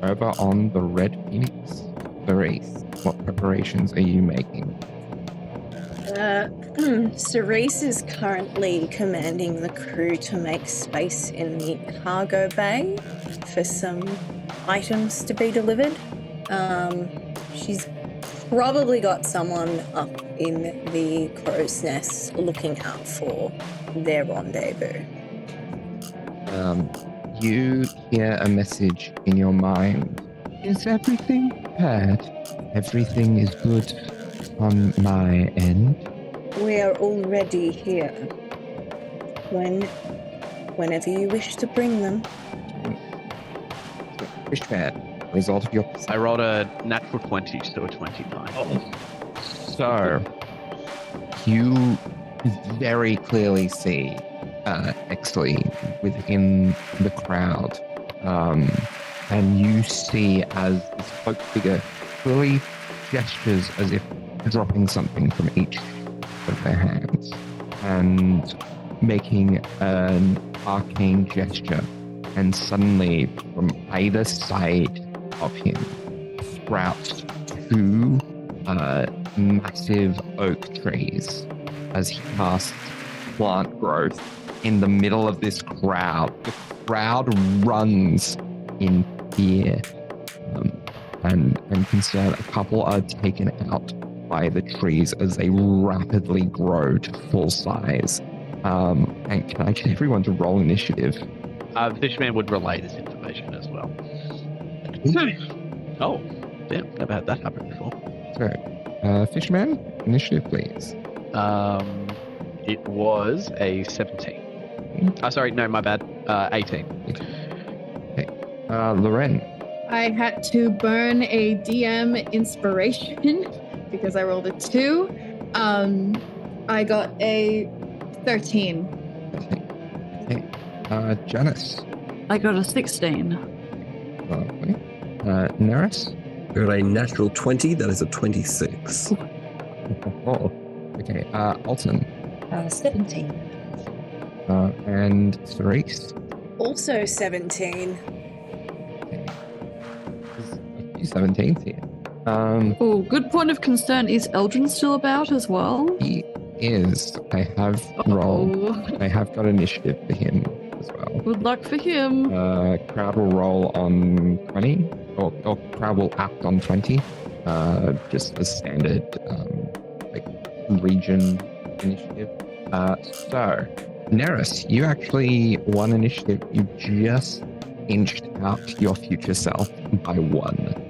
Over on the Red Phoenix, Cerise, what preparations are you making? Cerise is currently commanding the crew to make space in the cargo bay for some items to be delivered. She's probably got someone up in the crow's nest looking out for their rendezvous. You hear a message in your mind. Is everything bad? Everything is good on my end. We are already here. Whenever you wish to bring them. Fishman, result of your I rolled a natural 20, so a 29. So, you very clearly see Exley within the crowd. And you see as this cloaked figure clearly gestures as if dropping something from each of their hands and making an arcane gesture. And suddenly, from either side of him, sprouts two massive oak trees as he casts plant growth in the middle of this crowd. The crowd runs in fear and concern. A couple are taken out by the trees as they rapidly grow to full size. And can I get everyone to roll initiative? Fishman would relay this information as well. Oh, damn, never had that happen before. So, Fisherman, initiative, please. It was a 17. Sorry, no, my bad. 18. Okay. Loren. I had to burn a DM inspiration because I rolled a 2. I got a 13. Okay. Janice. I got a 16. Lovely. Neris. Got a natural 20, that is a 26. Oh. Okay. Alton. 17. And Cerise. Also 17. Okay. There's a few 17s here. Oh, good point of concern. Is Eldrin still about as well? He is. I have rolled. I have got initiative for him as well. Good luck for him. Crowd will roll on 20, or crowd will act on 20. Just a standard, like region initiative. So, Neris, you actually won initiative. You just inched out your future self by 1.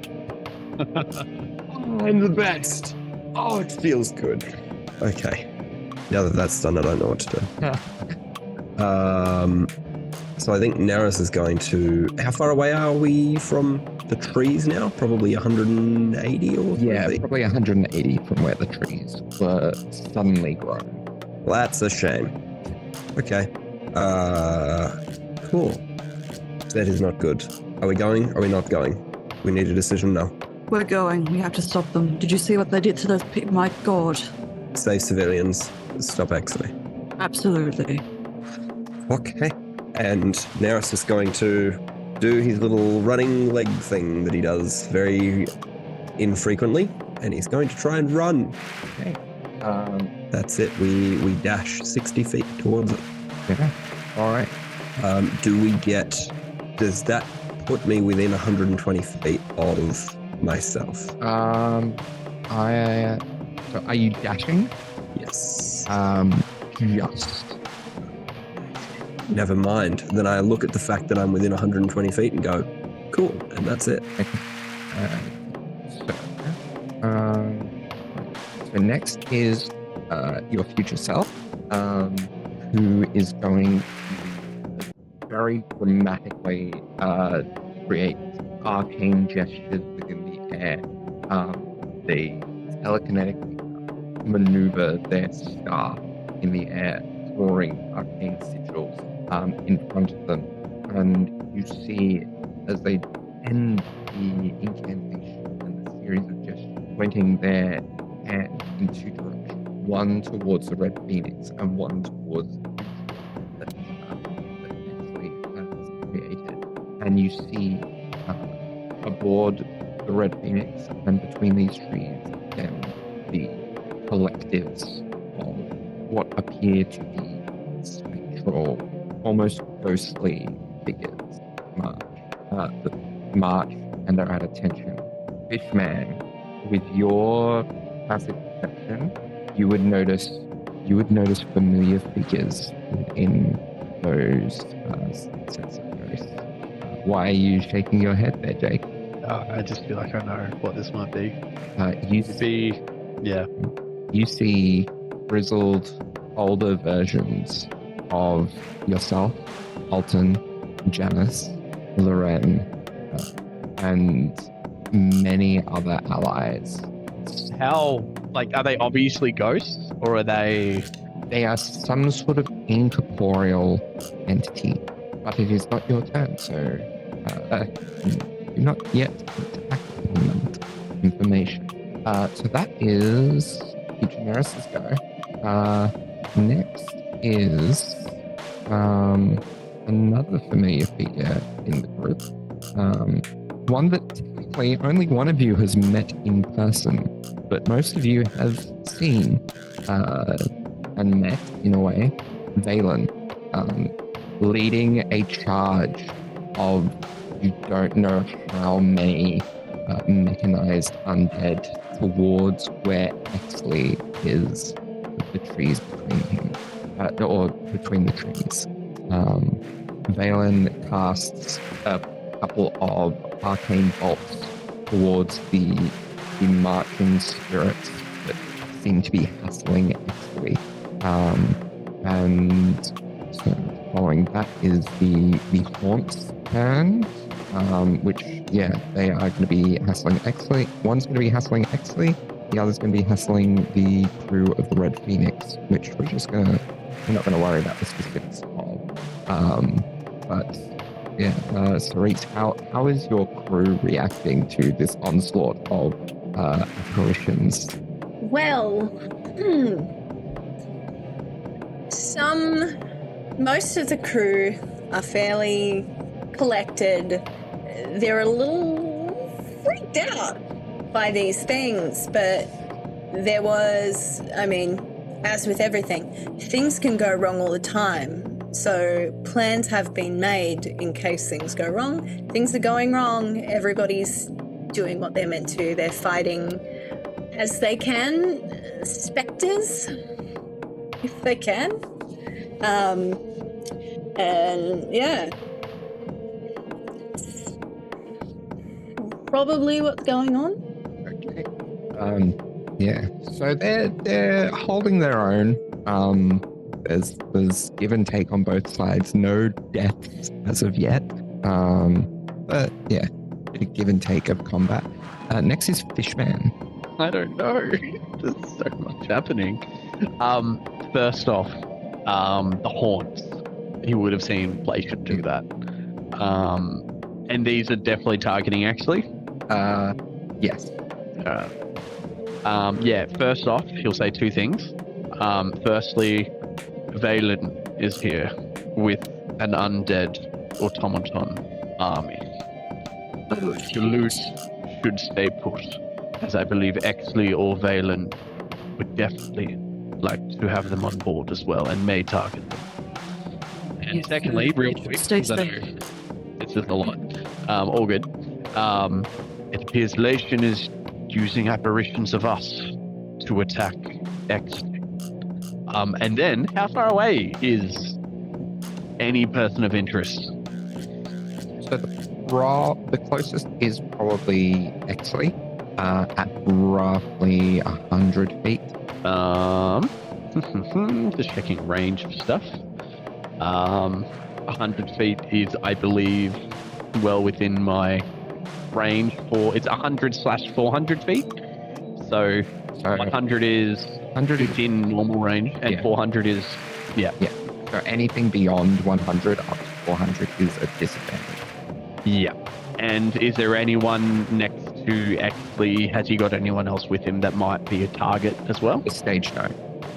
I'm the best. Oh, it feels good. Okay. Now that that's done, I don't know what to do. So I think Neris is going to... How far away are we from the trees now? Probably 180 or something? Yeah, probably 180 from where the trees were suddenly grown. Well, that's a shame. Okay. Cool. That is not good. Are we going? Are we not going? We need a decision now. We're going. We have to stop them. Did you see what they did to those people? My God. Save civilians. Stop Exley. Absolutely. Okay. And Neris is going to do his little running leg thing that he does very infrequently, and he's going to try and run. Okay. That's it. We dash 60 feet towards it. Yeah. All right. Does that put me within 120 feet of myself? So are you dashing? Yes. Just. Never mind. Then I look at the fact that I'm within 120 feet and go, cool, and that's it. So next is your future self, who is going to very dramatically create arcane gestures within the air. They telekinetically maneuver their staff in the air, drawing arcane sigils in front of them. And you see as they end the incantation and the series of gestures, pointing their hand in two directions, one towards the Red Phoenix and one towards that actually has created. And you see aboard the Red Phoenix and between these trees, then the collectives of what appear to be spectral, almost ghostly figures march and are at attention. Fishman, with your passive perception, you would notice familiar figures in those sets of ghosts. Why are you shaking your head there, Jake? I just feel like I know what this might be. Yeah. You see grizzled, older versions of yourself, Alton, Janice, Loren, and many other allies. How, like, are they obviously ghosts, or are they... They are some sort of incorporeal entity, but it is not your turn, so you're not yet act on that information. So that is 𝗖𝗔𝗦𝗧's go. Next is another familiar figure in the group. One that technically only one of you has met in person, but most of you have seen and met, in a way, Valen, leading a charge of you don't know how many mechanized undead towards where 𝗖𝗔𝗦𝗧 is, with the trees between him, or between the trees. Valen casts a couple of arcane bolts towards the marching spirits that seem to be hassling 𝗖𝗔𝗦𝗧. And so following that is the Haunts turn, which, yeah, they are going to be hassling 𝗖𝗔𝗦𝗧. One's going to be hassling 𝗖𝗔𝗦𝗧, the other's going to be hassling the crew of the Red Phoenix, which we're not going to worry about the specifics of. But yeah, 𝗖𝗔𝗧, how is your crew reacting to this onslaught of apparitions? Well, most of the crew are fairly collected. They're a little freaked out by these things, but there was, as with everything, things can go wrong all the time. So plans have been made in case things go wrong. Things are going wrong. Everybody's doing what they're meant to. They're fighting as they can, specters, if they can. And yeah, probably what's going on. Okay. Yeah. So they're holding their own. There's give and take on both sides. No deaths as of yet. But yeah, bit of give and take of combat. Next is Fishman. I don't know. There's so much happening. First off, the Haunts. He would have seen Blation do that. And these are definitely targeting 𝗖𝗔𝗦𝗧. Yes. Yeah, first off, he'll say two things. Firstly, Valen is here with an undead automaton army. Toulouse should stay put, as I believe 𝗖𝗔𝗦𝗧 or Valen would definitely like to have them on board as well and may target them. And Yes, secondly, real quick, stay because I safe. know it's just a lot. All good. It appears Lation is using apparitions of us to attack 𝗖𝗔𝗦𝗧. And then, how far away is any person of interest? So the closest is probably 𝗖𝗔𝗦𝗧 at roughly 100 feet. Just checking range of stuff. 100 feet is, I believe, well within my range for it's 100/400 feet. So 100 is 100 is within normal range, and 400 is so anything beyond 100 up to 400 is a disadvantage. Yeah. And is there anyone next to 𝗖𝗔𝗦𝗧? Has he got anyone else with him that might be a target as well? The stage no.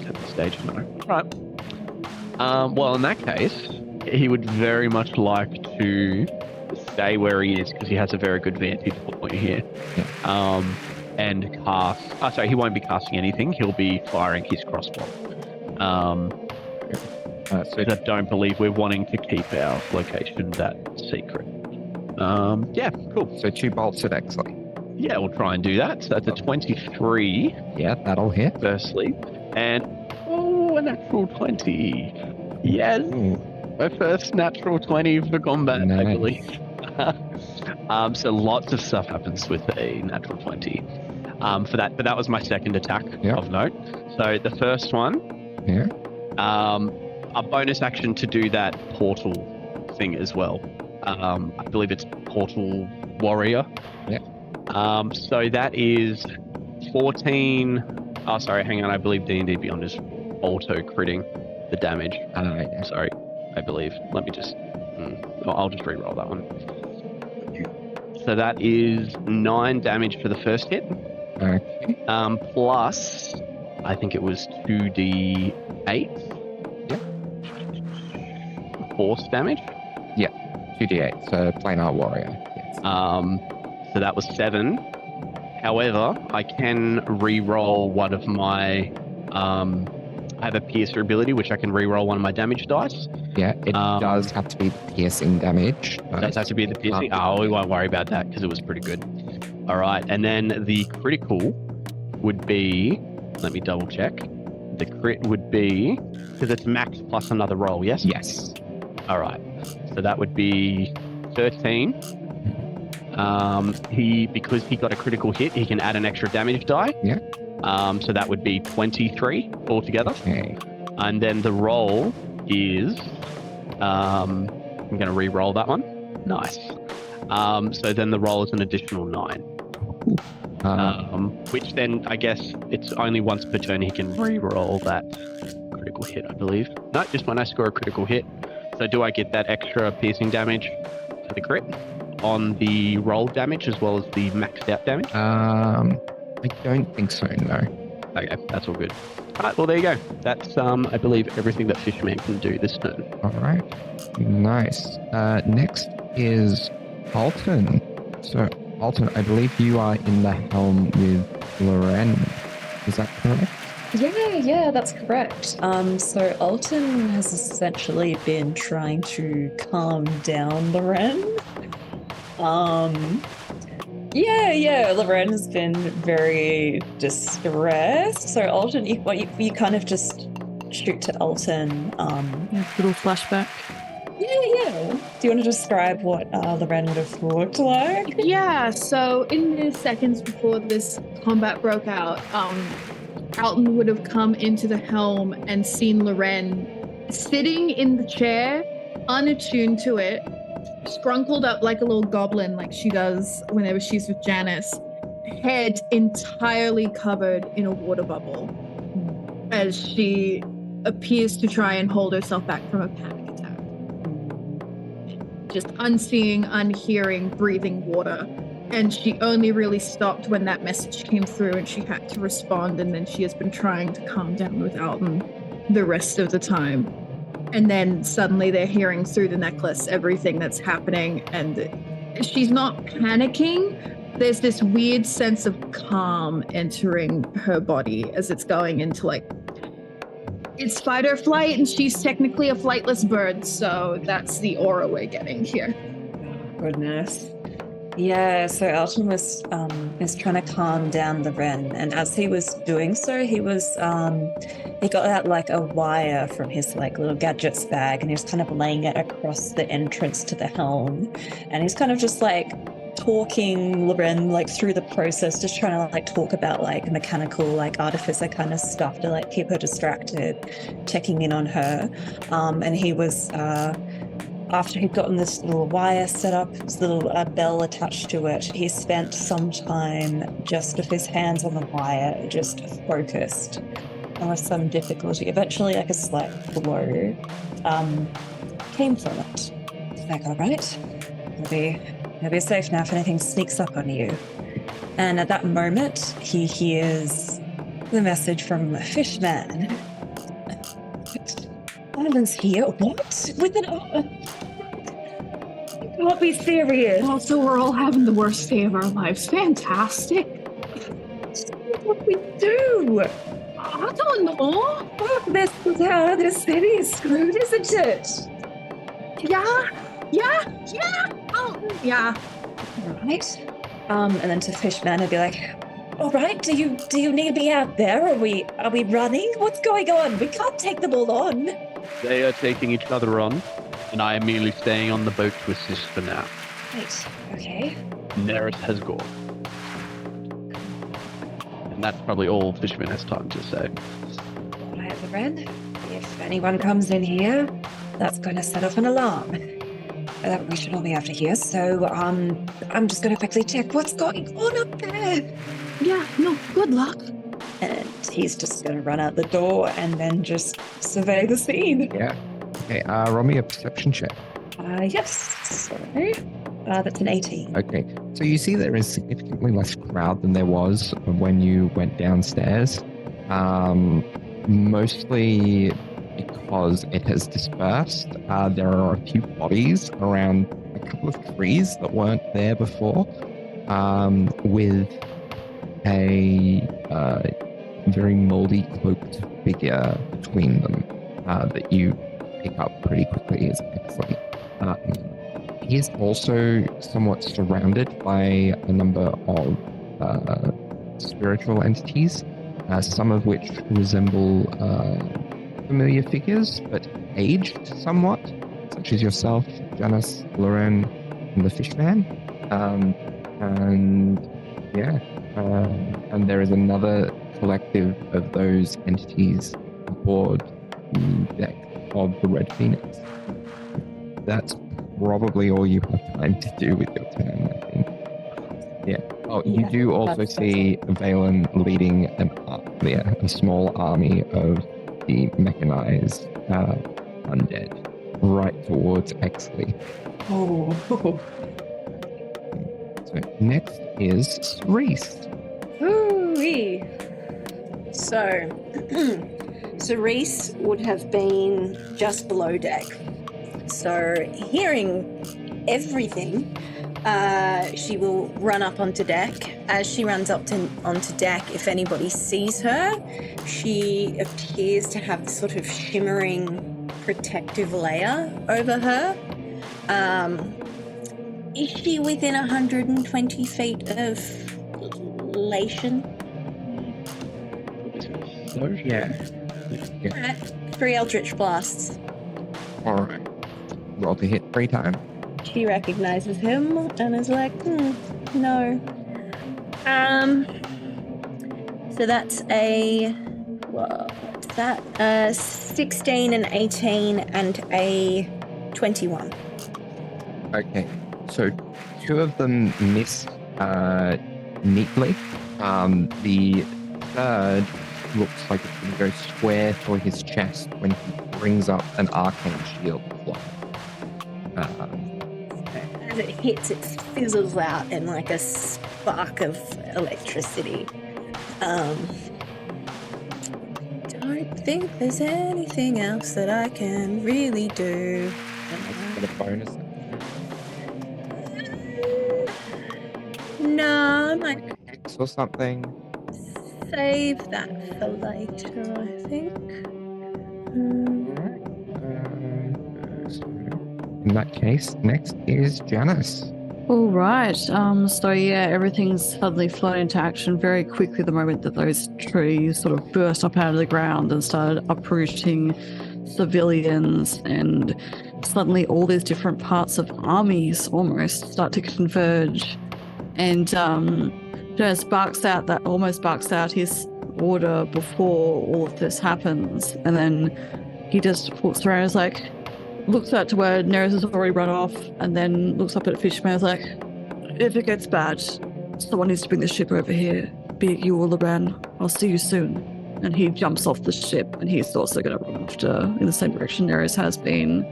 At the stage, no. Right. Well, in that case, he would very much like to stay where he is because he has a very good vantage point here. Yeah. And cast. Oh, sorry, he won't be casting anything. He'll be firing his crossbow. So I don't believe we're wanting to keep our location that secret. Yeah, cool. So 2 bolts at 𝗖𝗔𝗦𝗧. Yeah, we'll try and do that. So that's a 23, Yeah, that'll hit. firstly. And, a natural 20. Yes. Ooh, My first natural 20 for combat, I Nice. believe. So lots of stuff happens with a natural 20 for that. But that was my second attack Yep. of note. So the first one, yeah. a bonus action to do that portal thing as well. I believe it's Portal Warrior. Yeah. So that is 14. Oh, sorry, hang on. I believe D&D Beyond is auto critting the damage. Yeah. Sorry, I believe. Let me just. I'll just re-roll that one. So that is 9 damage for the first hit. Okay. Plus, I think it was 2d8. Yeah. Force damage. 2d8, so planar warrior. Yes. So that was 7. However, I can re-roll one of my. I have a piercer ability, which I can re-roll one of my damage dice. Yeah, it does have to be piercing damage. That has to be the piercing. Oh, we won't worry about that because it was pretty good. All right, and then the critical would be. Let me double check. The crit would be because it's max plus another roll. Yes. Yes. All right. So that would be 13. Because he got a critical hit, he can add an extra damage die. Yeah. So that would be 23 altogether. Okay. And then the roll is I'm going to re-roll that one. Nice. So then the roll is an additional 9. Which then I guess it's only once per turn he can re-roll that critical hit, I believe. No, just when I score a critical hit. So do I get that extra piercing damage for the crit on the roll damage as well as the maxed out damage? I don't think so, no. Okay, that's all good. All right, well, there you go. That's, I believe, everything that Fishman can do this turn. All right. Nice. Next is Alton. So, Alton, I believe you are in the helm with Loren. Is that correct? Yeah, that's correct. So Alton has essentially been trying to calm down Loren. Loren has been very distressed. So Alton, you kind of just shoot to Alton. Little flashback. Yeah. Do you want to describe what Loren would have looked like? Yeah, so in the seconds before this combat broke out, Alton would have come into the helm and seen Loren sitting in the chair, unattuned to it, scrunkled up like a little goblin, like she does whenever she's with Janice, head entirely covered in a water bubble, as she appears to try and hold herself back from a panic attack. Just unseeing, unhearing, breathing water. And she only really stopped when that message came through and she had to respond, and then she has been trying to calm down with Alton the rest of the time. And then suddenly they're hearing through the necklace everything that's happening, and she's not panicking. There's this weird sense of calm entering her body as it's going into it's fight or flight, and she's technically a flightless bird, so that's the aura we're getting here. Goodness. Yeah, so Alton was trying to calm down Loren, and as he was doing so, he got out like a wire from his little gadgets bag, and he was kind of laying it across the entrance to the helm, and he's kind of just talking Loren through the process, just trying to talk about mechanical artificer kind of stuff to keep her distracted, checking in on her, and he was. After he'd gotten this little wire set up, this little bell attached to it, he spent some time just with his hands on the wire, just focused, and with some difficulty. Eventually, a slight glow came from it. It's all right, you'll be safe now if anything sneaks up on you. And at that moment, he hears the message from Fishman. Island's here. What? With an you can't be serious. Also, we're all having the worst day of our lives. Fantastic. What we do? I don't know. This city is screwed, isn't it? Yeah. Oh, yeah. Right. And then to Fishman, I'd be like, all right, do you need me out there? Are we running? What's going on? We can't take them all on. They are taking each other on, and I am merely staying on the boat to assist for now. Right, okay. Nereus has gone. And that's probably all Fishman has time to say. All right, Loren, if anyone comes in here, that's going to set off an alarm. That we should all be able to hear, so I'm just going to quickly check what's going on up there. Yeah, no, good luck. And he's just going to run out the door and then just survey the scene. Yeah. Okay, roll me a perception check. Yes, sorry. That's an 18. Okay, so you see there is significantly less crowd than there was when you went downstairs. Mostly because it has dispersed. There are a few bodies around a couple of trees that weren't there before, with a very moldy cloaked figure between them that you pick up pretty quickly as excellent. He is also somewhat surrounded by a number of spiritual entities, some of which resemble familiar figures, but aged somewhat, such as yourself, Janice, Loren, and the Fishman. And there is another collective of those entities aboard the deck of the Red Phoenix. That's probably all you have time to do with your turn, I think. Yeah. Oh, you do also see Valen leading a small army of the mechanized undead right towards Exley. Oh. So next is Reese. Ooh-wee. So Reese would have been just below deck. So hearing everything, she will run up onto deck. As she runs up onto deck, if anybody sees her, she appears to have this sort of shimmering protective layer over her. Is she within 120 feet of Lation? Yeah. Alright, 3 Eldritch Blasts. Alright. Roll to hit 3 times. She recognizes him and is like, no. So that's what's that? 16, an 18, and a 21. Okay. So 2 of them miss neatly. The third looks like it's going to go square for his chest when he brings up an arcane shield block. As it hits, it fizzles out in like a spark of electricity. Don't think there's anything else that I can really do. Got a bonus. No, I might X or something. save that for later, I think. In that case, next is Janice. All right. So yeah, everything's suddenly flown into action very quickly the moment that those trees sort of burst up out of the ground and started uprooting civilians, and suddenly all these different parts of armies almost start to converge. And just almost barks out his order before all of this happens, and then he just looks around and is like, looks out to where Nereus has already run off, and then looks up at Fishman and is like, if it gets bad, someone needs to bring the ship over here. Be it you or Loren. I'll see you soon. And he jumps off the ship, and he's also going to run after in the same direction Nereus has been.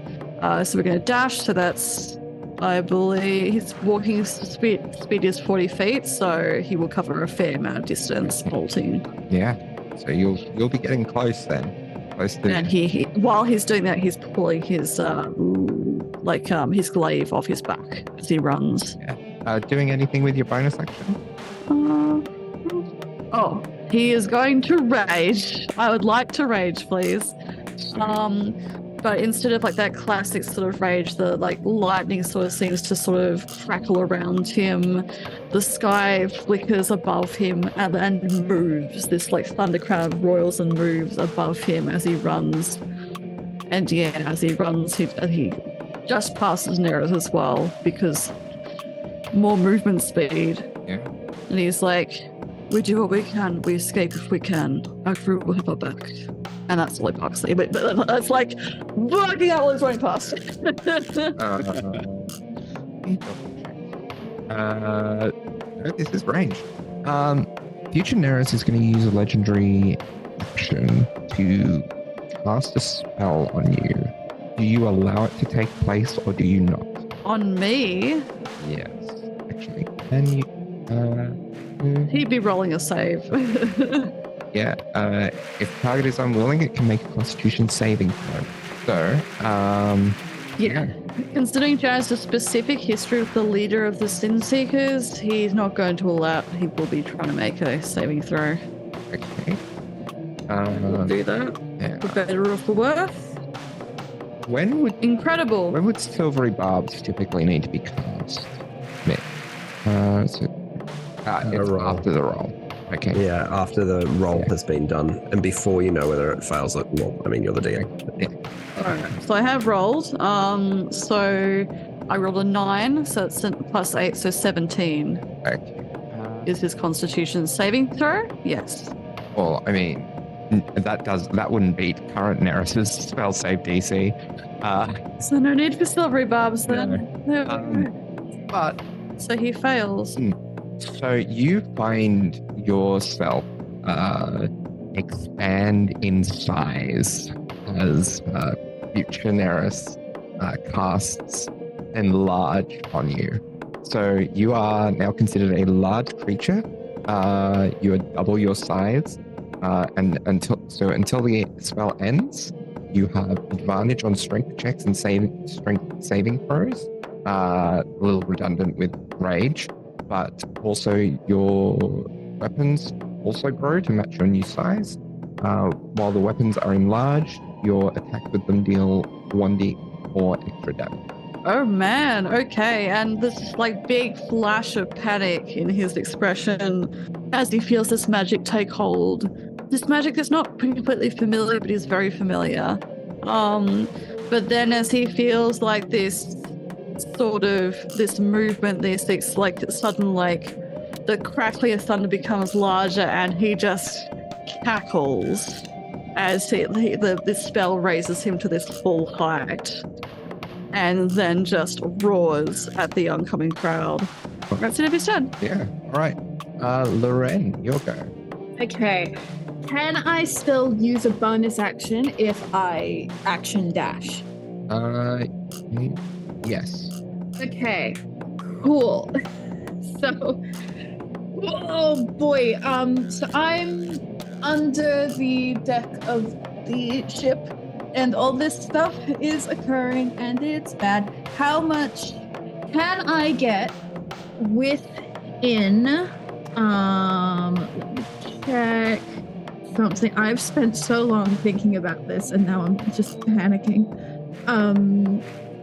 So we're going to dash, so that's, I believe, his walking speed is 40 feet, so he will cover a fair amount of distance bolting. Yeah. So you'll be getting close then. And he while he's doing that, he's pulling his his glaive off his back as he runs. Yeah. Doing anything with your bonus action? He is going to rage. I would like to rage, please. But instead of like that classic sort of rage, the like lightning sort of seems to sort of crackle around him. The sky flickers above him and moves. This like thundercloud roils and moves above him as he runs. And yeah, as he runs, he just passes Neris as well because more movement speed. Yeah. And he's like, we do what we can, we escape if we can. Our crew will have our back. And that's all I can't say, but that's like bugging out while he's running past. No, this is range. Future Neris is going to use a legendary action to cast a spell on you. Do you allow it to take place or do you not? On me? Yes, actually. Can you? He'd be rolling a save. Yeah, if target is unwilling, it can make a Constitution saving throw. So, yeah. Considering Jazz's specific history with the leader of the Sin Seekers, he's not going to allow. He will be trying to make a saving throw. Okay. We'll do that. Yeah. For better or for worse. When Incredible. would silvery barbs typically need to be cast? It's after the roll. Okay. Yeah, after the roll has been done and before you know whether it fails. Well, I mean, you're the DM. Yeah. Alright, so I have rolled. So I rolled a 9, so it's plus 8, so 17. Okay. Is his Constitution saving throw? Yes. Well, I mean, that wouldn't beat current Neris's spell save DC. So no need for silvery barbs then. No. But so he fails. So you find yourself expand in size as future Neris casts enlarge on you. So you are now considered a large creature. You are double your size, and until the spell ends, you have advantage on strength checks and strength saving throws. A little redundant with rage. But also your weapons also grow to match your new size. While the weapons are enlarged, your attack with them deal 1d4 extra damage. Oh man, okay. And this like big flash of panic in his expression as he feels this magic take hold. This magic is not completely familiar, but is very familiar. But then as he feels like this sort of this movement, this like sudden like the crackling of thunder becomes larger and he just cackles as this spell raises him to this full height and then just roars at the oncoming crowd. That's it of his turn. Yeah, all right. Loren, your go. Okay. Can I still use a bonus action if I action dash? Yes. Okay. Cool. So, oh boy. So I'm under the deck of the ship, and all this stuff is occurring, and it's bad. How much can I get within? Let me check something. I've spent so long thinking about this, and now I'm just panicking.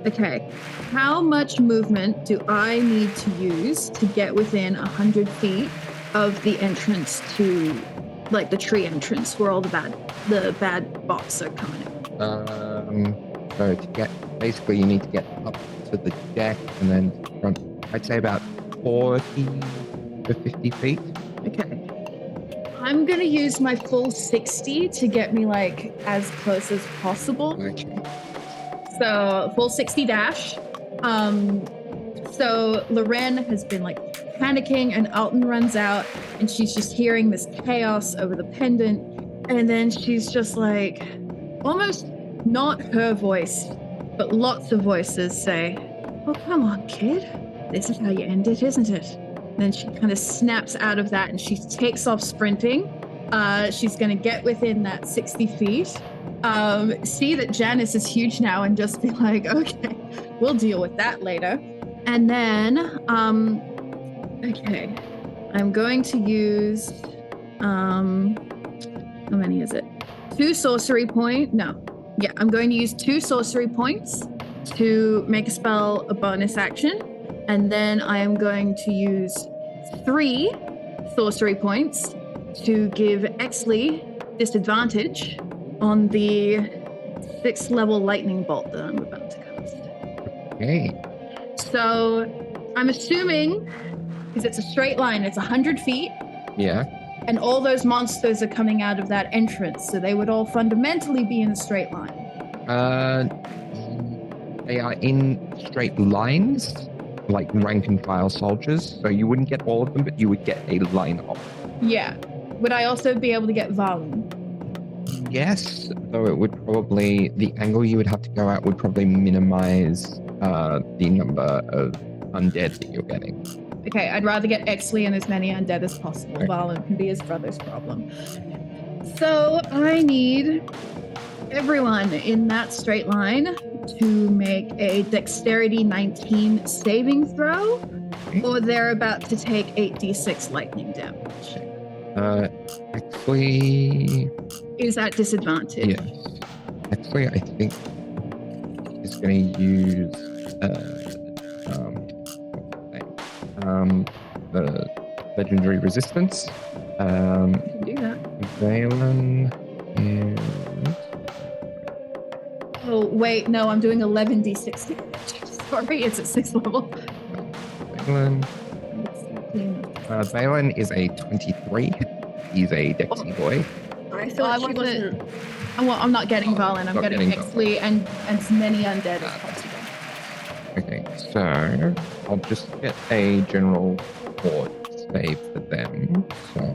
Okay. How much movement do I need to use to get within 100 feet of the entrance to, like, the tree entrance where all the bad bots are coming in? So to get, basically you need to get up to the deck and then front, I'd say about 40 to 50 feet. Okay. I'm gonna use my full 60 to get me, like, as close as possible. Okay. So full 60 dash. So Loren has been like panicking, and Alton runs out, and she's just hearing this chaos over the pendant, and then she's just like, almost not her voice, but lots of voices say, "Oh, come on, kid. This is how you end it, isn't it?" And then she kind of snaps out of that, and she takes off sprinting. She's gonna get within that 60 feet. See that Janice is huge now and just be like, okay, we'll deal with that later. And then, okay, I'm going to use, how many is it? 2 sorcery point, no, Yeah, I'm going to use 2 sorcery points to make a spell a bonus action, and then I am going to use 3 sorcery points to give 𝗖𝗔𝗦𝗧 disadvantage on the 6th level lightning bolt that I'm about to cast. Okay. So I'm assuming, because it's a straight line, it's 100 feet, Yeah. and all those monsters are coming out of that entrance, so they would all fundamentally be in a straight line. They are in straight lines, like rank and file soldiers. So you wouldn't get all of them, but you would get a line of them. Yeah. Would I also be able to get Valen? Yes, though it would probably, the angle you would have to go at would probably minimize the number of undead that you're getting. Okay, I'd rather get 𝗖𝗔𝗦𝗧 and as many undead as possible. Okay. Valen can be his brother's problem. So I need everyone in that straight line to make a dexterity 19 saving throw, or they're about to take 8d6 lightning damage. Actually, Is at disadvantage. yes. Actually, I think he's going to use the legendary resistance. You can do that. Valen is Oh, wait, no, I'm doing 11d6 damage. Sorry, it's at 6th level. Valen. Valen is a 23. He's a Dexy boy. I thought she wasn't. I'm not getting Valen. I'm Not getting getting 𝗖𝗔𝗦𝗧 and as many undead as possible. Okay, so I'll just get a general fort save for them. So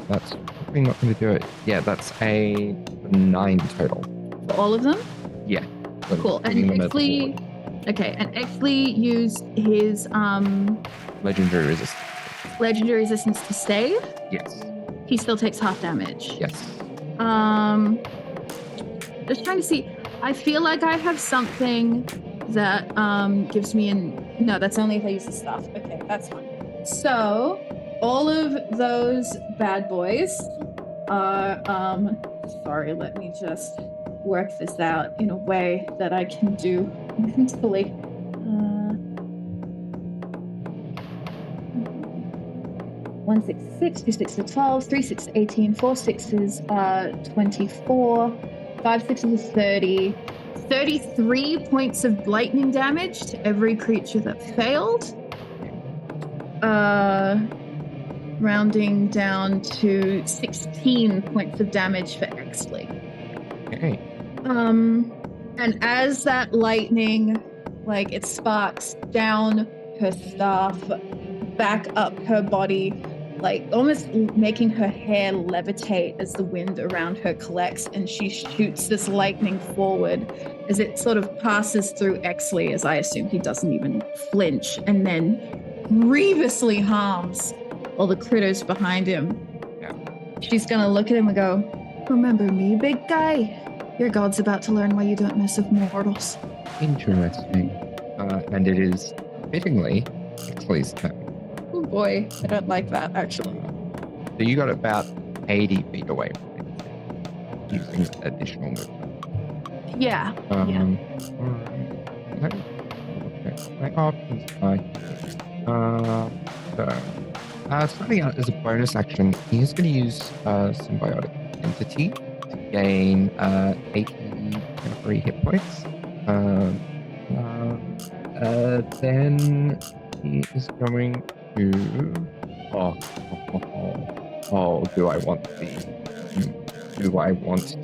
that's probably not going to do it. Yeah, that's a 9 total. For all of them? Yeah. So Cool. And giving them a 𝗖𝗔𝗦𝗧. Okay, and 𝗖𝗔𝗦𝗧 used his legendary resistance. legendary resistance to save. Yes. He still takes half damage. Yes. Just trying to see. I feel like I have something that gives me no, that's only if I use the stuff. Okay, that's fine. So all of those bad boys are sorry, let me just work this out in a way that I can do mentally. 1 6 6, 2 6 12, 3 6 18, 4 6s 24, 5 6s 30, 33 points of lightning damage to every creature that failed. Rounding down to 16 points of damage for 𝗖𝗔𝗦𝗧. Okay. And as that lightning, like, it sparks down her staff, back up her body, like almost making her hair levitate as the wind around her collects, and she shoots this lightning forward as it sort of passes through 𝗖𝗔𝗦𝗧, as I assume he doesn't even flinch, and then grievously harms all the critters behind him. Yeah. She's gonna look at him and go, "Remember me, big guy? Your god's about to learn why you don't mess with mortals." Interesting. And it is fittingly 𝗖𝗧𝗧's turn. Oh boy, I don't like that, actually. So you got about 80 feet away from it using additional movement. Yeah. Alright. Okay. My options are starting out as a bonus action, he's going to use Symbiotic Entity to gain 80 temporary hit points. Then he is going to. Do I want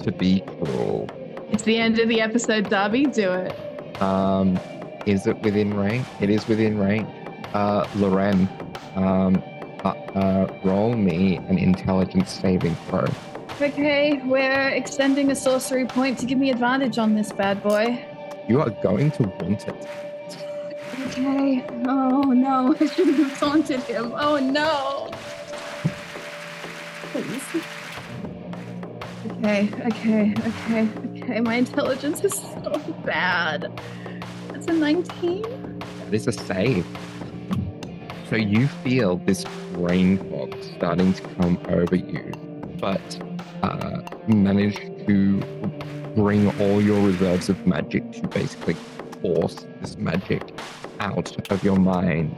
to be cruel? It's the end of the episode, Darby. Do it. Is it within rank? It is within rank. Loren, roll me an intelligence saving throw. Okay, we're extending a sorcery point to give me advantage on this bad boy. You are going to want it. Okay. Oh no, I shouldn't have taunted him. Oh no. Please. Okay. My intelligence is so bad. That's a 19. That is a save. So you feel this brain fog starting to come over you, but manage to bring all your reserves of magic to basically force this magic out of your mind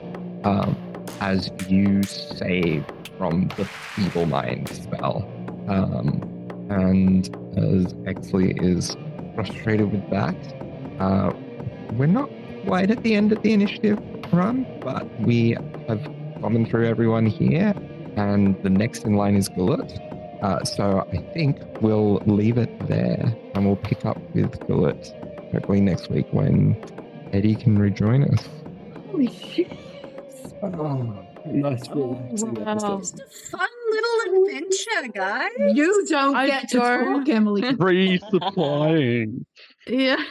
as you save from the feeble mind spell. And as 𝗖𝗔𝗦𝗧 is frustrated with that, we're not quite at the end of the initiative run, but we have gone through everyone here, and the next in line is 𝗖𝗓𝗓. So I think we'll leave it there, and we'll pick up with 𝗖𝗓𝗓 hopefully next week when Eddie can rejoin us. Holy shit. Oh, nice. Wow. Just a fun little adventure, guys. You don't I get to don't- talk, Emily. Resupplying. Yeah.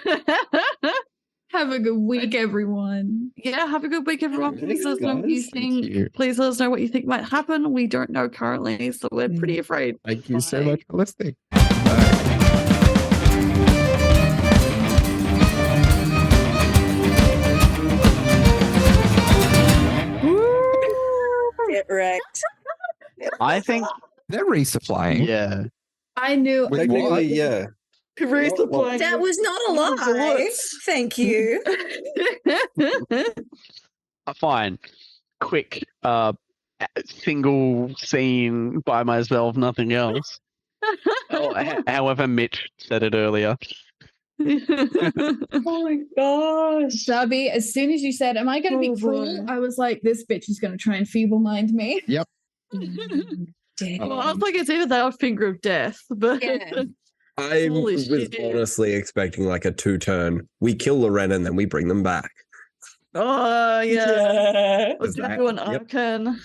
Have a good week, everyone. Yeah, have a good week, everyone. Please let us know what you guys. Thank you. think. Please let us know what you think might happen. We don't know currently, so we're pretty afraid. Thank you so Bye. much for listening. Bye. Get wrecked. I think, They're resupplying. yeah. I knew. Wait, Technically, what? yeah. Resupplying. That was not a lie. Bullets. Thank you. Fine. Quick, single scene by myself, nothing else. However, Mitch said it earlier. Oh my gosh. Zabi, as soon as you said, "Am I going to be Oh, cruel?" boy. I was like, "This bitch is going to try and feeble mind me." Well, I was like, it's either that or finger of death, but Yeah. I Holy was shit. honestly expecting like a 2-turn. We kill 𝗓𝗓𝗓 and then we bring them back. oh yeah, Yeah. let's Is that- do an yep. arcane.